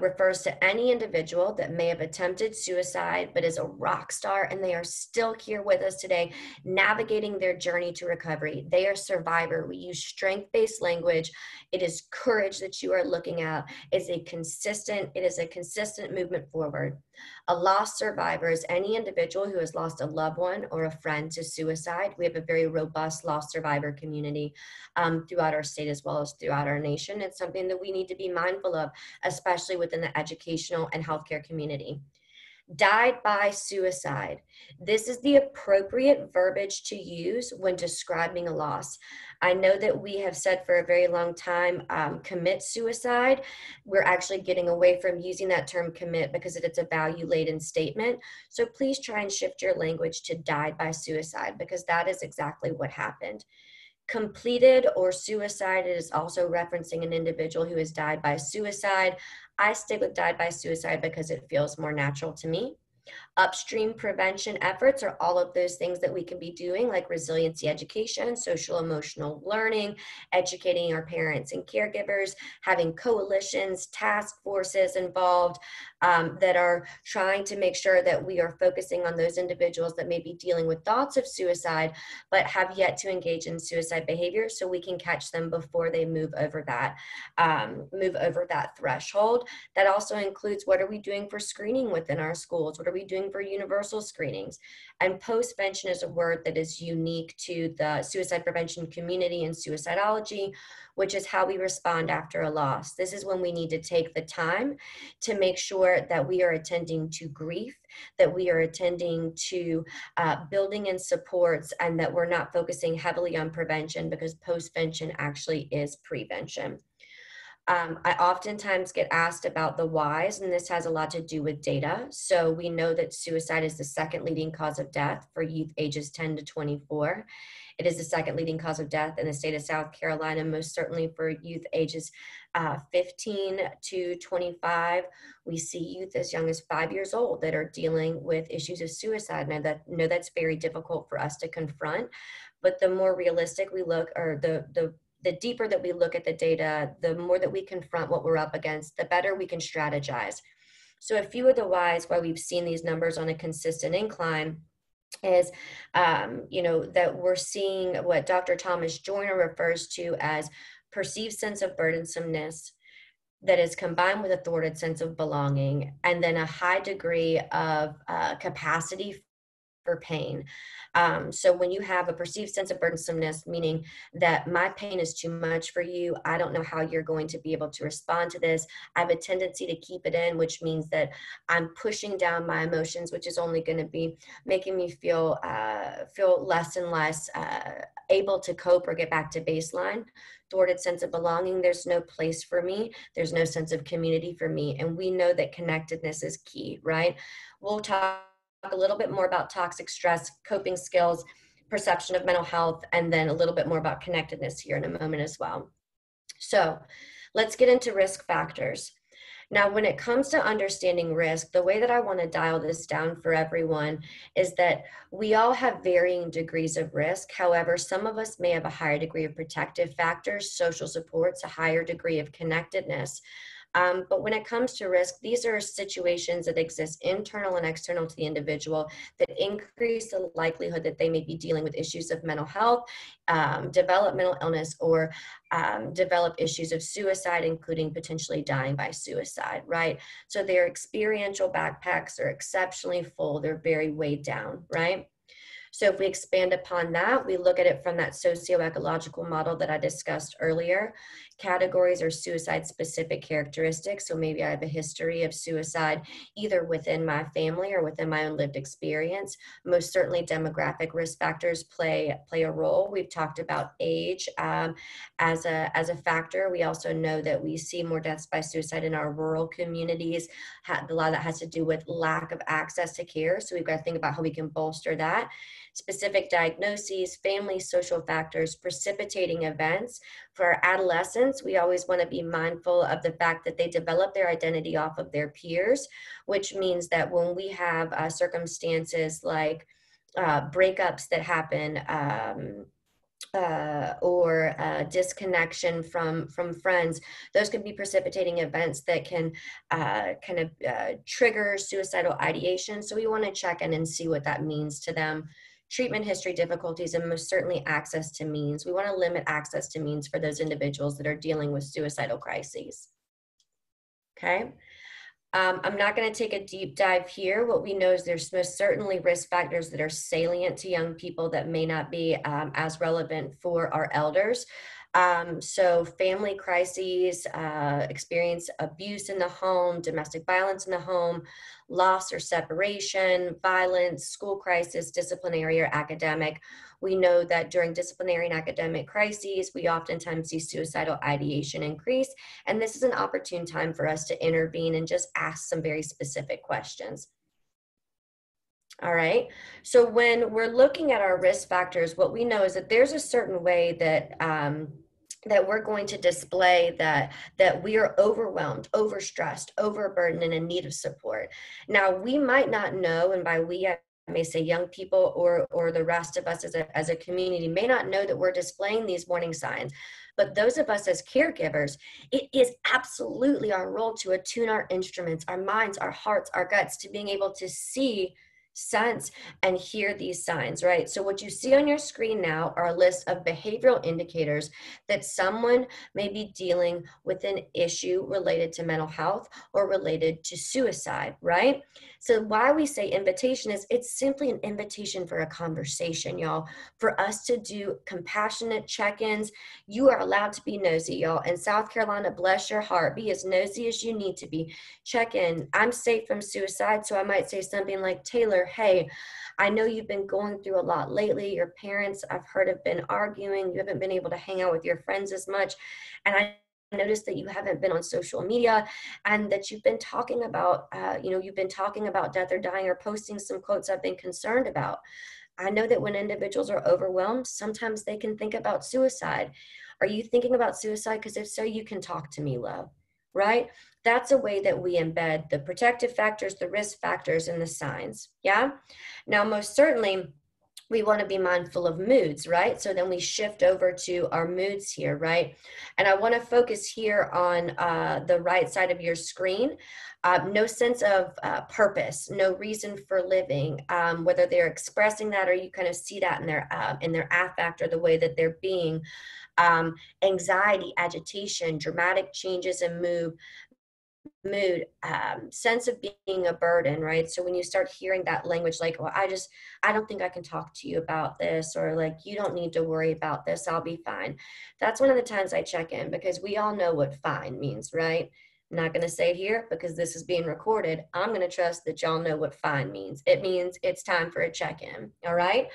refers to any individual that may have attempted suicide but is a rock star and they are still here with us today, navigating their journey to recovery. They are survivor. We use strength-based language. It is courage that you are looking at. It is a consistent movement forward. A lost survivor is any individual who has lost a loved one or a friend to suicide. We have a very robust lost survivor community throughout our state as well as throughout our nation. It's something that we need to be mindful of, especially within the educational and healthcare community. Died by suicide. This is the appropriate verbiage to use when describing a loss. I know that we have said for a very long time, commit suicide. We're actually getting away from using that term commit because it's a value-laden statement. So please try and shift your language to died by suicide, because that is exactly what happened. Completed or suicide is also referencing an individual who has died by suicide. I stick with died by suicide because it feels more natural to me. Upstream prevention efforts are all of those things that we can be doing, like resiliency education, social emotional learning, educating our parents and caregivers, having coalitions, task forces involved that are trying to make sure that we are focusing on those individuals that may be dealing with thoughts of suicide, but have yet to engage in suicide behavior, so we can catch them before they move over that threshold. That also includes, what are we doing for screening within our schools? What are we doing for universal screenings? And postvention is a word that is unique to the suicide prevention community and suicidology, which is how we respond after a loss. This is when we need to take the time to make sure that we are attending to grief, that we are attending to building in supports, and that we're not focusing heavily on prevention, because postvention actually is prevention. I oftentimes get asked about the whys, and this has a lot to do with data. So we know that suicide is the second leading cause of death for youth ages 10 to 24. It is the second leading cause of death in the state of South Carolina, most certainly for youth ages 15 to 25. We see youth as young as 5 years old that are dealing with issues of suicide. Now, that's very difficult for us to confront, but the more realistic we look, or the deeper that we look at the data, the more that we confront what we're up against, the better we can strategize. So a few of the whys why we've seen these numbers on a consistent incline is, that we're seeing what Dr. Thomas Joyner refers to as perceived sense of burdensomeness that is combined with a thwarted sense of belonging, and then a high degree of capacity for pain. So when you have a perceived sense of burdensomeness, meaning that my pain is too much for you, I don't know how you're going to be able to respond to this. I have a tendency to keep it in, which means that I'm pushing down my emotions, which is only going to be making me feel less and less able to cope or get back to baseline. Thwarted sense of belonging, there's no place for me. There's no sense of community for me. And we know that connectedness is key, right? We'll talk a little bit more about toxic stress, coping skills, perception of mental health, and then a little bit more about connectedness here in a moment as well. So let's get into risk factors. Now, when it comes to understanding risk, the way that I want to dial this down for everyone is that we all have varying degrees of risk. However, some of us may have a higher degree of protective factors, social supports, a higher degree of connectedness. But when it comes to risk, these are situations that exist internal and external to the individual that increase the likelihood that they may be dealing with issues of mental health, developmental illness, or develop issues of suicide, including potentially dying by suicide, right? So their experiential backpacks are exceptionally full. They're very weighed down, right? So if we expand upon that, we look at it from that socio-ecological model that I discussed earlier. Categories are suicide-specific characteristics. So maybe I have a history of suicide either within my family or within my own lived experience. Most certainly demographic risk factors play a role. We've talked about age as a factor. We also know that we see more deaths by suicide in our rural communities. A lot of that has to do with lack of access to care. So we've got to think about how we can bolster that. Specific diagnoses, family, social factors, precipitating events. For our adolescents, we always want to be mindful of the fact that they develop their identity off of their peers, which means that when we have circumstances like breakups that happen or disconnection from friends. Those could be precipitating events that can trigger suicidal ideation. So we want to check in and see what that means to them. Treatment history difficulties, and most certainly access to means. We want to limit access to means for those individuals that are dealing with suicidal crises. Okay. I'm not going to take a deep dive here. What we know is there's most certainly risk factors that are salient to young people that may not be as relevant for our elders. So family crises, experience abuse in the home, domestic violence in the home, loss or separation, violence, school crisis, disciplinary or academic. We know that during disciplinary and academic crises, we oftentimes see suicidal ideation increase. And this is an opportune time for us to intervene and just ask some very specific questions. All right. So when we're looking at our risk factors, what we know is that there's a certain way that that we're going to display that we are overwhelmed, overstressed, overburdened, and in need of support. Now, we might not know, and by we, I may say young people or the rest of us as a community may not know that we're displaying these warning signs. But those of us as caregivers, it is absolutely our role to attune our instruments, our minds, our hearts, our guts to being able to see, sense, and hear these signs, right? So what you see on your screen now are a list of behavioral indicators that someone may be dealing with an issue related to mental health or related to suicide, right? So why we say invitation is it's simply an invitation for a conversation, y'all, for us to do compassionate check-ins. You are allowed to be nosy, y'all. In South Carolina, bless your heart, be as nosy as you need to be. Check in. I'm safe from suicide, so I might say something like, Taylor, hey, I know you've been going through a lot lately. Your parents, I've heard, have been arguing. You haven't been able to hang out with your friends as much. And I noticed that you haven't been on social media and that you've been talking about, you've been talking about death or dying or posting some quotes I've been concerned about. I know that when individuals are overwhelmed, sometimes they can think about suicide. Are you thinking about suicide? Because if so, you can talk to me, love, right? That's a way that we embed the protective factors, the risk factors, and the signs, yeah? Now, most certainly, we want to be mindful of moods, right? So then we shift over to our moods here, right? And I want to focus here on the right side of your screen. No sense of purpose, no reason for living, whether they're expressing that or you kind of see that in their affect or the way that they're being. Anxiety, agitation, dramatic changes in mood, sense of being a burden, right? So when you start hearing that language like, well, I don't think I can talk to you about this, or like, you don't need to worry about this, I'll be fine. That's one of the times I check in, because we all know what fine means, right? I'm not going to say it here because this is being recorded. I'm going to trust that y'all know what fine means. It means it's time for a check-in, all right?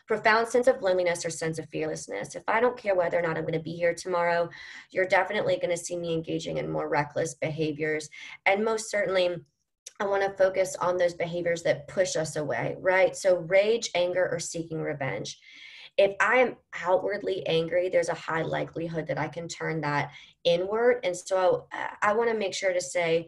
Profound sense of loneliness or sense of fearlessness. If I don't care whether or not I'm going to be here tomorrow, you're definitely going to see me engaging in more reckless behaviors. And most certainly, I want to focus on those behaviors that push us away, right? So rage, anger, or seeking revenge. If I am outwardly angry, there's a high likelihood that I can turn that inward. And so I want to make sure to say,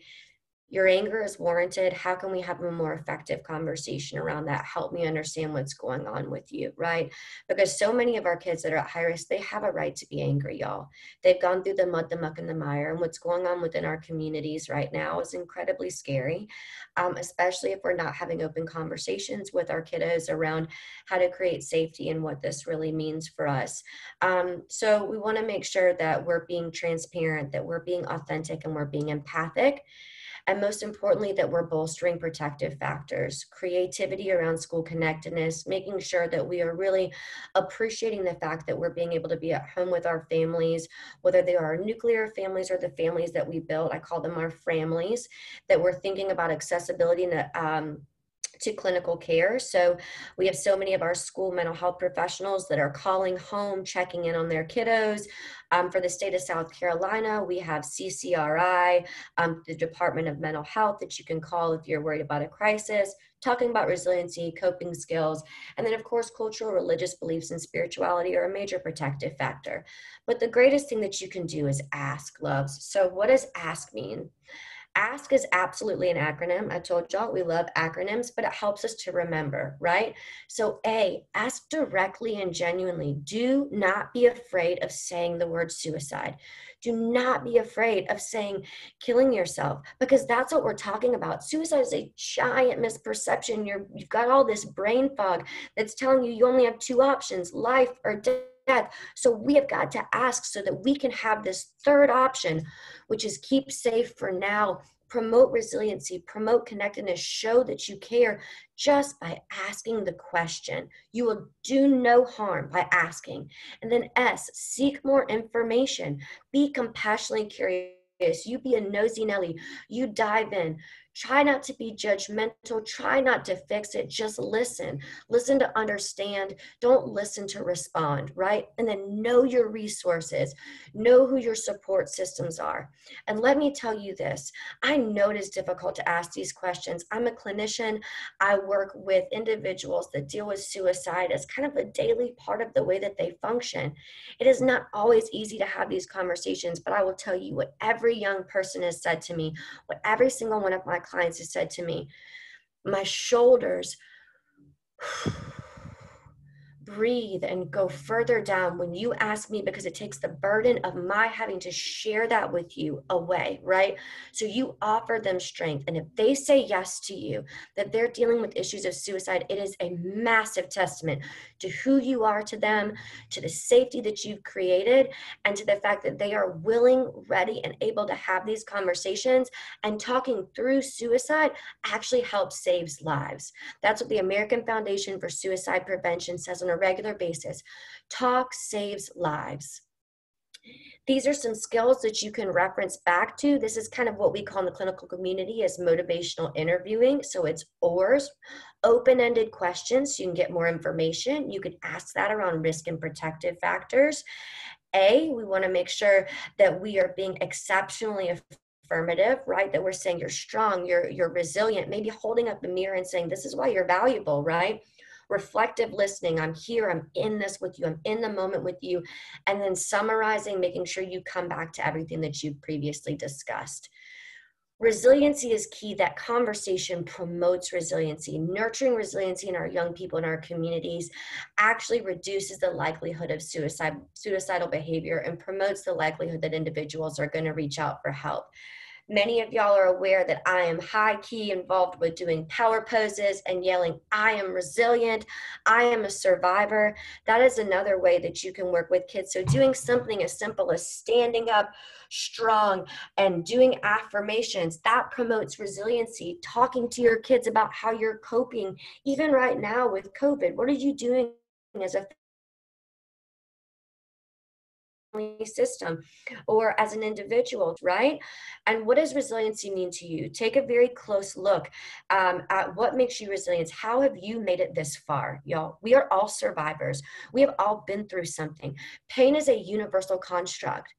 your anger is warranted. How can we have a more effective conversation around that? Help me understand what's going on with you, right? Because so many of our kids that are at high risk, they have a right to be angry, y'all. They've gone through the mud, the muck, and the mire. And what's going on within our communities right now is incredibly scary, especially if we're not having open conversations with our kiddos around how to create safety and what this really means for us. So we want to make sure that we're being transparent, that we're being authentic, and we're being empathic. And most importantly, that we're bolstering protective factors, creativity around school connectedness, making sure that we are really appreciating the fact that we're being able to be at home with our families, whether they are our nuclear families or the families that we built. I call them our families, that we're thinking about accessibility and to clinical care. So we have so many of our school mental health professionals that are calling home, checking in on their kiddos. For the state of South Carolina, we have CCRI, the Department of Mental Health, that you can call if you're worried about a crisis, talking about resiliency, coping skills, and then of course, cultural, religious beliefs and spirituality are a major protective factor. But the greatest thing that you can do is ask, loves. So what does ask mean? ASK is absolutely an acronym. I told y'all we love acronyms, but it helps us to remember, right? So A, ask directly and genuinely. Do not be afraid of saying the word suicide. Do not be afraid of saying killing yourself, because that's what we're talking about. Suicide is a giant misperception. You've got all this brain fog that's telling you only have two options, life or death. So we have got to ask so that we can have this third option, which is keep safe for now, promote resiliency, promote connectedness, show that you care just by asking the question. You will do no harm by asking. And then S, seek more information. Be compassionately curious. You be a nosy Nelly. You dive in. Try not to be judgmental. Try not to fix it. Just listen. Listen to understand. Don't listen to respond, right? And then know your resources. Know who your support systems are. And let me tell you this. I know it is difficult to ask these questions. I'm a clinician. I work with individuals that deal with suicide as kind of a daily part of the way that they function. It is not always easy to have these conversations, but I will tell you what every young person has said to me, what every single one of my clients has said to me. My shoulders breathe and go further down when you ask me, because it takes the burden of my having to share that with you away, right? So you offer them strength. And if they say yes to you, that they're dealing with issues of suicide, it is a massive testament to who you are to them, to the safety that you've created, and to the fact that they are willing, ready, and able to have these conversations. And talking through suicide actually helps save lives. That's what the American Foundation for Suicide Prevention says on a regular basis. Talk saves lives. These are some skills that you can reference back to. This is kind of what we call in the clinical community as motivational interviewing. So it's ORS, open-ended questions, so you can get more information. You could ask that around risk and protective factors. A, we want to make sure that we are being exceptionally affirmative, right? That we're saying you're strong, you're resilient, maybe holding up the mirror and saying, this is why you're valuable, right? Reflective listening, I'm here, I'm in this with you, I'm in the moment with you. And then summarizing, making sure you come back to everything that you've previously discussed. Resiliency is key. That conversation promotes resiliency. Nurturing resiliency in our young people in our communities actually reduces the likelihood of suicidal behavior and promotes the likelihood that individuals are going to reach out for help. Many of y'all are aware that I am high key involved with doing power poses and yelling, I am resilient, I am a survivor. That is another way that you can work with kids. So doing something as simple as standing up strong and doing affirmations, that promotes resiliency. Talking to your kids about how you're coping, even right now with COVID. What are you doing as a system or as an individual, right? And what does resiliency mean to you? Take a very close look at what makes you resilient. How have you made it this far, y'all? We are all survivors. We have all been through something. Pain is a universal construct.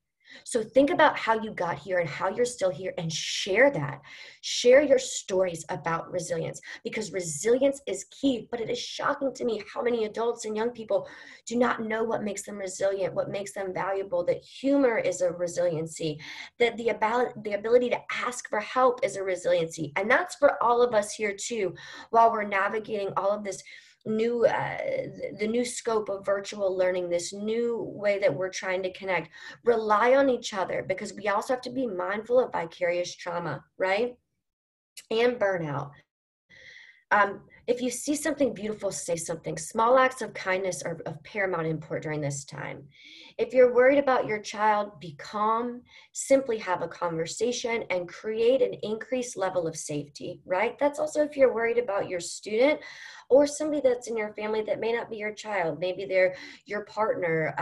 So think about how you got here and how you're still here, and share that. Share your stories about resilience, because resilience is key. But it is shocking to me how many adults and young people do not know what makes them resilient, what makes them valuable, that humor is a resiliency, that the ability to ask for help is a resiliency. And that's for all of us here too, while we're navigating all of this the new scope of virtual learning, this new way that we're trying to connect. Rely on each other, because we also have to be mindful of vicarious trauma, right? And burnout. If you see something beautiful, say something. Small acts of kindness are of paramount import during this time. If you're worried about your child, be calm, simply have a conversation and create an increased level of safety, right? That's also if you're worried about your student or somebody that's in your family that may not be your child. Maybe they're your partner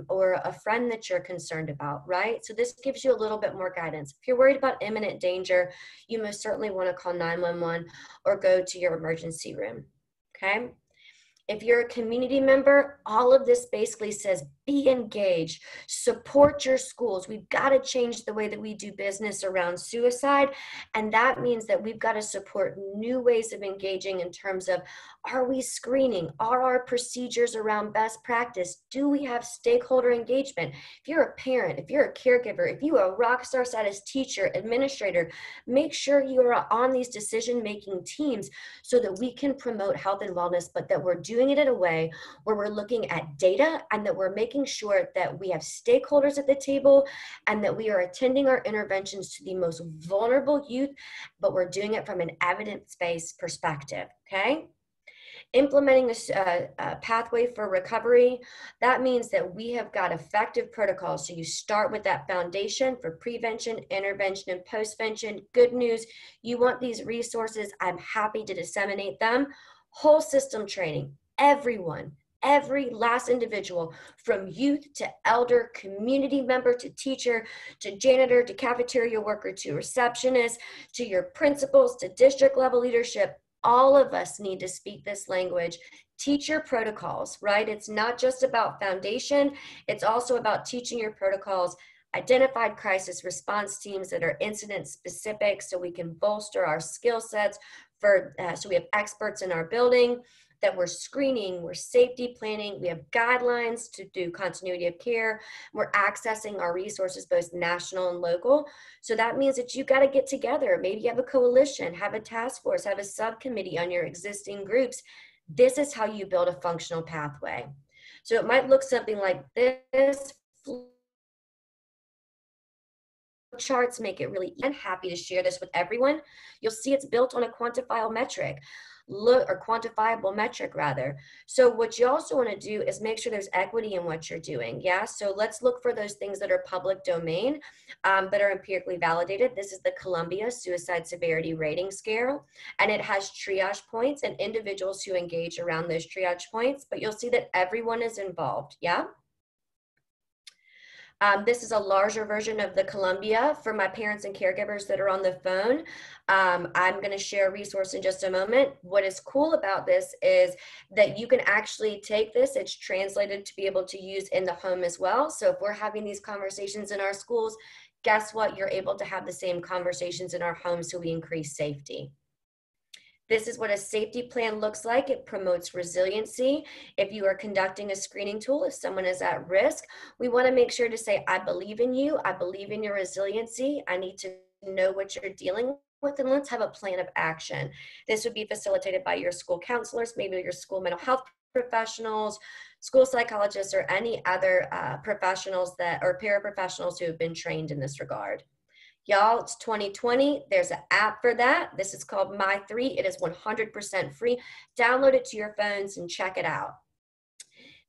or a friend that you're concerned about, right? So this gives you a little bit more guidance. If you're worried about imminent danger, you most certainly want to call 911 or go to your emergency room, okay? If you're a community member, all of this basically says be engaged, support your schools. We've got to change the way that we do business around suicide. And that means that we've got to support new ways of engaging in terms of, are we screening? Are our procedures around best practice? Do we have stakeholder engagement? If you're a parent, if you're a caregiver, if you are a rock star status teacher, administrator, make sure you are on these decision-making teams so that we can promote health and wellness, but that we're doing it in a way where we're looking at data and that we're making sure that we have stakeholders at the table and that we are attending our interventions to the most vulnerable youth, but we're doing it from an evidence-based perspective, okay? Implementing this pathway for recovery, that means that we have got effective protocols. So you start with that foundation for prevention, intervention, and postvention. Good news, you want these resources, I'm happy to disseminate them. Whole system training, everyone, every last individual, from youth to elder, community member to teacher, to janitor, to cafeteria worker, to receptionist, to your principals, to district level leadership. All of us need to speak this language. Teach your protocols, right? It's not just about foundation. It's also about teaching your protocols, identified crisis response teams that are incident specific so we can bolster our skill sets so we have experts in our building, that we're screening, we're safety planning, we have guidelines to do continuity of care, we're accessing our resources, both national and local. So that means that you got to get together. Maybe you have a coalition, have a task force, have a subcommittee on your existing groups. This is how you build a functional pathway. So it might look something like this. Charts make it really, I'm happy to share this with everyone. You'll see it's built on a quantifiable metric. Quantifiable metric rather. So what you also want to do is make sure there's equity in what you're doing. Yeah. So let's look for those things that are public domain, that are empirically validated. This is the Columbia Suicide Severity Rating Scale, and it has triage points and individuals who engage around those triage points, but you'll see that everyone is involved. Yeah. This is a larger version of the Columbia for my parents and caregivers that are on the phone. I'm going to share a resource in just a moment. What is cool about this is that you can actually take this, it's translated to be able to use in the home as well. So if we're having these conversations in our schools, guess what? You're able to have the same conversations in our homes so we increase safety. This is what a safety plan looks like. It promotes resiliency. If you are conducting a screening tool, if someone is at risk, we want to make sure to say, I believe in you. I believe in your resiliency. I need to know what you're dealing with, and let's have a plan of action. This would be facilitated by your school counselors, maybe your school mental health professionals, school psychologists, or any other professionals or paraprofessionals who have been trained in this regard. Y'all, it's 2020. There's an app for that. This is called My3. It is 100% free. Download it to your phones and check it out.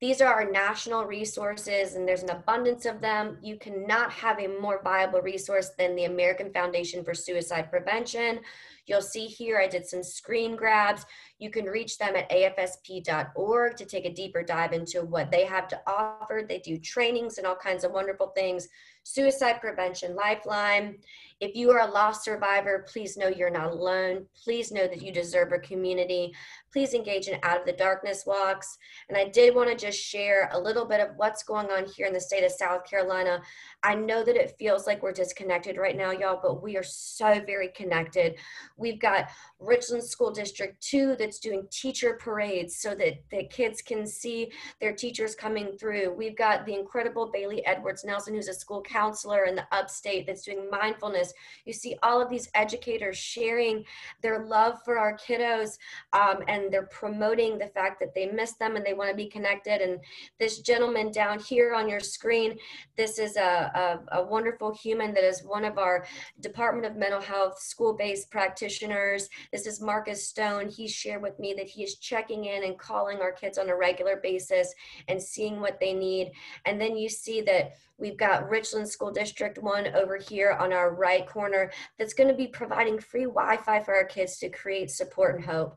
These are our national resources, and there's an abundance of them. You cannot have a more viable resource than the American Foundation for Suicide Prevention. You'll see here I did some screen grabs. You can reach them at afsp.org to take a deeper dive into what they have to offer. They do trainings and all kinds of wonderful things. Suicide Prevention Lifeline. If you are a lost survivor, please know you're not alone. Please know that you deserve a community. Please engage in Out of the Darkness walks. And I did want to just share a little bit of what's going on here in the state of South Carolina. I know that it feels like we're disconnected right now, y'all, but we are so very connected. We've got Richland School District 2 that's doing teacher parades so that the kids can see their teachers coming through. We've got the incredible Bailey Edwards Nelson, who's a school counselor in the upstate that's doing mindfulness. You see all of these educators sharing their love for our kiddos, and they're promoting the fact that they miss them and they want to be connected. And this gentleman down here on your screen, this is a wonderful human that is one of our Department of Mental Health school-based practitioners. This is Marcus Stone. He shared with me that he is checking in and calling our kids on a regular basis and seeing what they need. And then you see that we've got Richland School District 1 over here on our right corner that's going to be providing free Wi-Fi for our kids to create support and hope.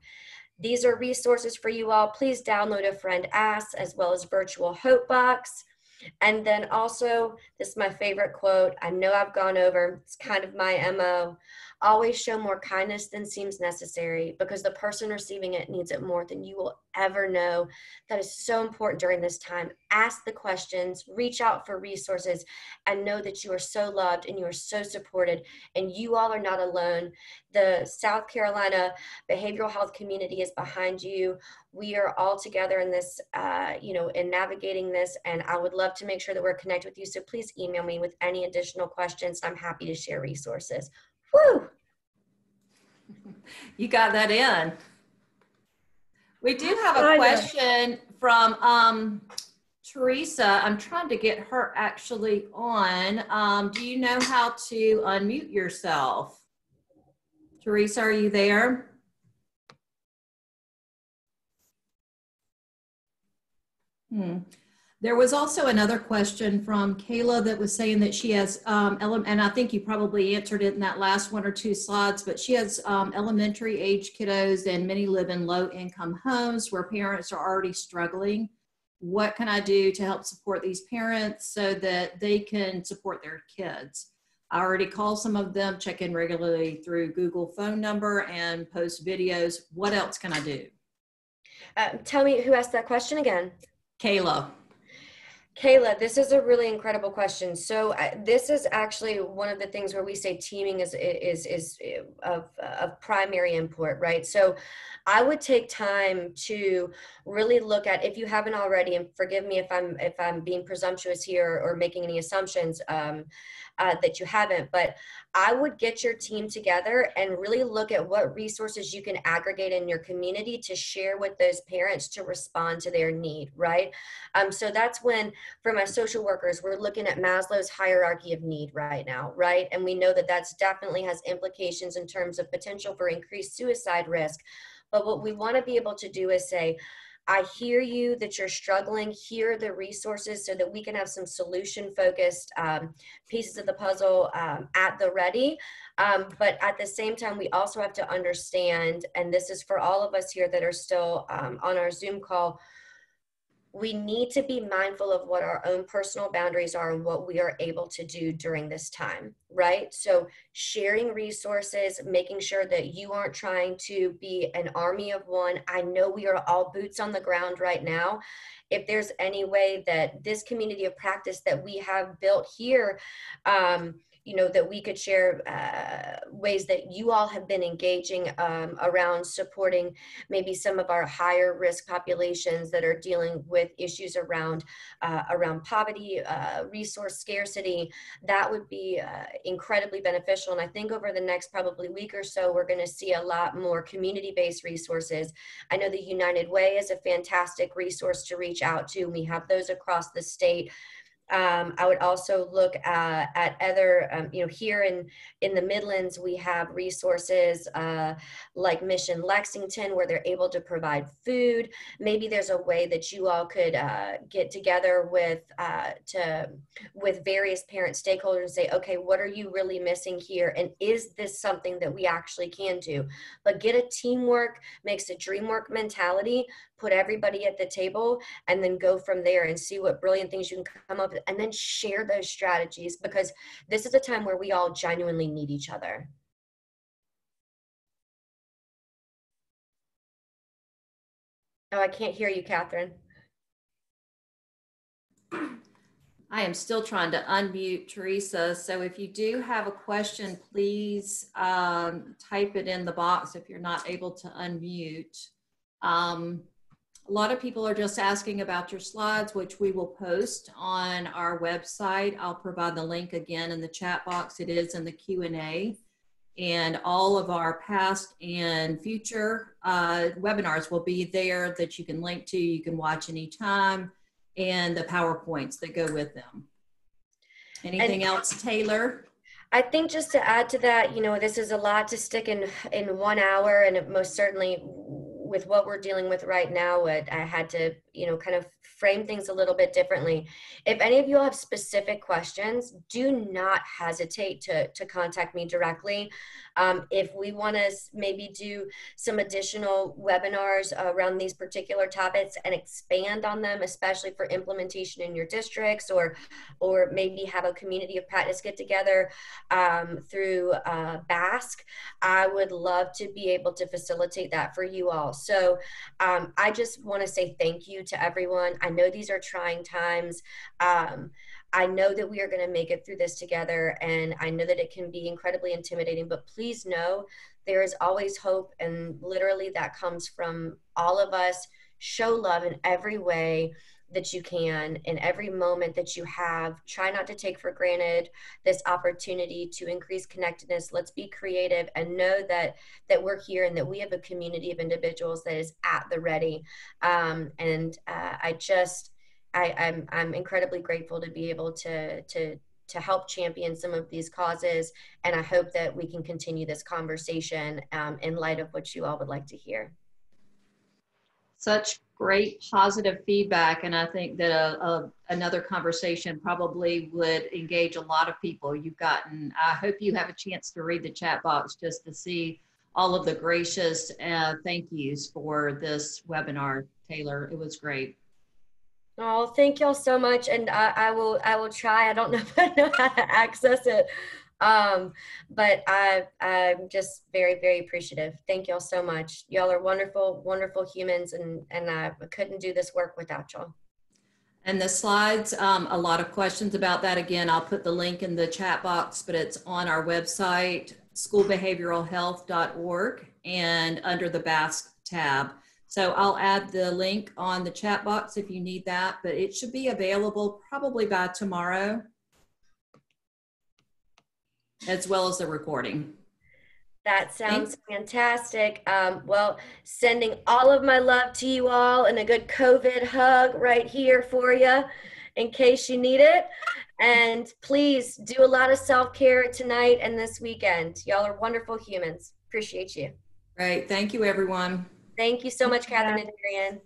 These are resources for you all. Please download a friend ask, as well as Virtual Hope Box. And then also, this is my favorite quote. I know I've gone over, it's kind of my MO. always show more kindness than seems necessary, because the person receiving it needs it more than you will ever know. That is so important during this time. Ask the questions, reach out for resources, and know that you are so loved and you are so supported, and you all are not alone. The South Carolina behavioral health community is behind you. We are all together in this, in navigating this, and I would love to make sure that we're connected with you. So please email me with any additional questions. I'm happy to share resources. Woo! You got that in. We do have a question from Teresa. I'm trying to get her actually on. Do you know how to unmute yourself? Teresa, are you there? There was also another question from Kayla that was saying that she has, and I think you probably answered it in that last one or two slides, but she has elementary age kiddos, and many live in low income homes where parents are already struggling. What can I do to help support these parents so that they can support their kids? I already call some of them, check in regularly through Google phone number, and post videos. What else can I do? Tell me who asked that question again. Kayla. Kayla, this is a really incredible question. So this is actually one of the things where we say teaming is of primary import, right? So I would take time to really look at, if you haven't already, and forgive me if I'm being presumptuous here or making any assumptions that you haven't, but I would get your team together and really look at what resources you can aggregate in your community to share with those parents to respond to their need, right? So that's when, for my social workers, we're looking at Maslow's hierarchy of need right now, right? And we know that that's definitely has implications in terms of potential for increased suicide risk. But what we want to be able to do is say, I hear you that you're struggling. Here are the resources so that we can have some solution-focused pieces of the puzzle at the ready. But at the same time, we also have to understand, and this is for all of us here that are still on our Zoom call, we need to be mindful of what our own personal boundaries are and what we are able to do during this time, right? So sharing resources, making sure that you aren't trying to be an army of one. I know we are all boots on the ground right now. If there's any way that this community of practice that we have built here, that we could share ways that you all have been engaging around supporting maybe some of our higher risk populations that are dealing with issues around poverty, resource scarcity, that would be incredibly beneficial. And I think over the next probably week or so, we're going to see a lot more community-based resources. I know the United Way is a fantastic resource to reach out to. We have those across the state. I would also look at other, here in the Midlands, we have resources like Mission Lexington, where they're able to provide food. Maybe there's a way that you all could get together with various parent stakeholders and say, okay, what are you really missing here? And is this something that we actually can do? But get a teamwork, makes a dream work mentality, put everybody at the table, and then go from there and see what brilliant things you can come up with, and then share those strategies, because this is a time where we all genuinely need each other. Oh, I can't hear you, Catherine. I am still trying to unmute Teresa. So if you do have a question, please type it in the box if you're not able to unmute. A lot of people are just asking about your slides, which we will post on our website. I'll provide the link again in the chat box. It is in the Q&A. And all of our past and future webinars will be there that you can link to, you can watch anytime, and the PowerPoints that go with them. Anything else, Taylor? I think just to add to that, this is a lot to stick in 1 hour, and it most certainly with what we're dealing with right now, I had to, kind of frame things a little bit differently. If any of you have specific questions, do not hesitate to contact me directly. If we want to maybe do some additional webinars around these particular topics and expand on them, especially for implementation in your districts, or maybe have a community of practice get together through BASC, I would love to be able to facilitate that for you all. So I just want to say thank you to everyone. I know these are trying times. I know that we are going to make it through this together, and I know that it can be incredibly intimidating, but please know there is always hope, and literally that comes from all of us. Show love in every way that you can, in every moment that you have. Try not to take for granted this opportunity to increase connectedness. Let's be creative and know that we're here and that we have a community of individuals that is at the ready. I'm incredibly grateful to be able to help champion some of these causes, and I hope that we can continue this conversation in light of what you all would like to hear. Such great positive feedback, and I think that another conversation probably would engage a lot of people. I hope you have a chance to read the chat box just to see all of the gracious thank yous for this webinar, Taylor. It was great. Oh, thank y'all so much, and I will try. I don't know if I know how to access it, but I'm just very, very appreciative. Thank y'all so much. Y'all are wonderful, wonderful humans, and I couldn't do this work without y'all. And the slides, a lot of questions about that. Again, I'll put the link in the chat box, but it's on our website, schoolbehavioralhealth.org, and under the BASC tab. So I'll add the link on the chat box if you need that, but it should be available probably by tomorrow, as well as the recording. That sounds fantastic. Well, sending all of my love to you all, and a good COVID hug right here for you in case you need it. And please do a lot of self-care tonight and this weekend. Y'all are wonderful humans. Appreciate you. Right. Thank you, everyone. Thank you so much, Catherine and Marianne.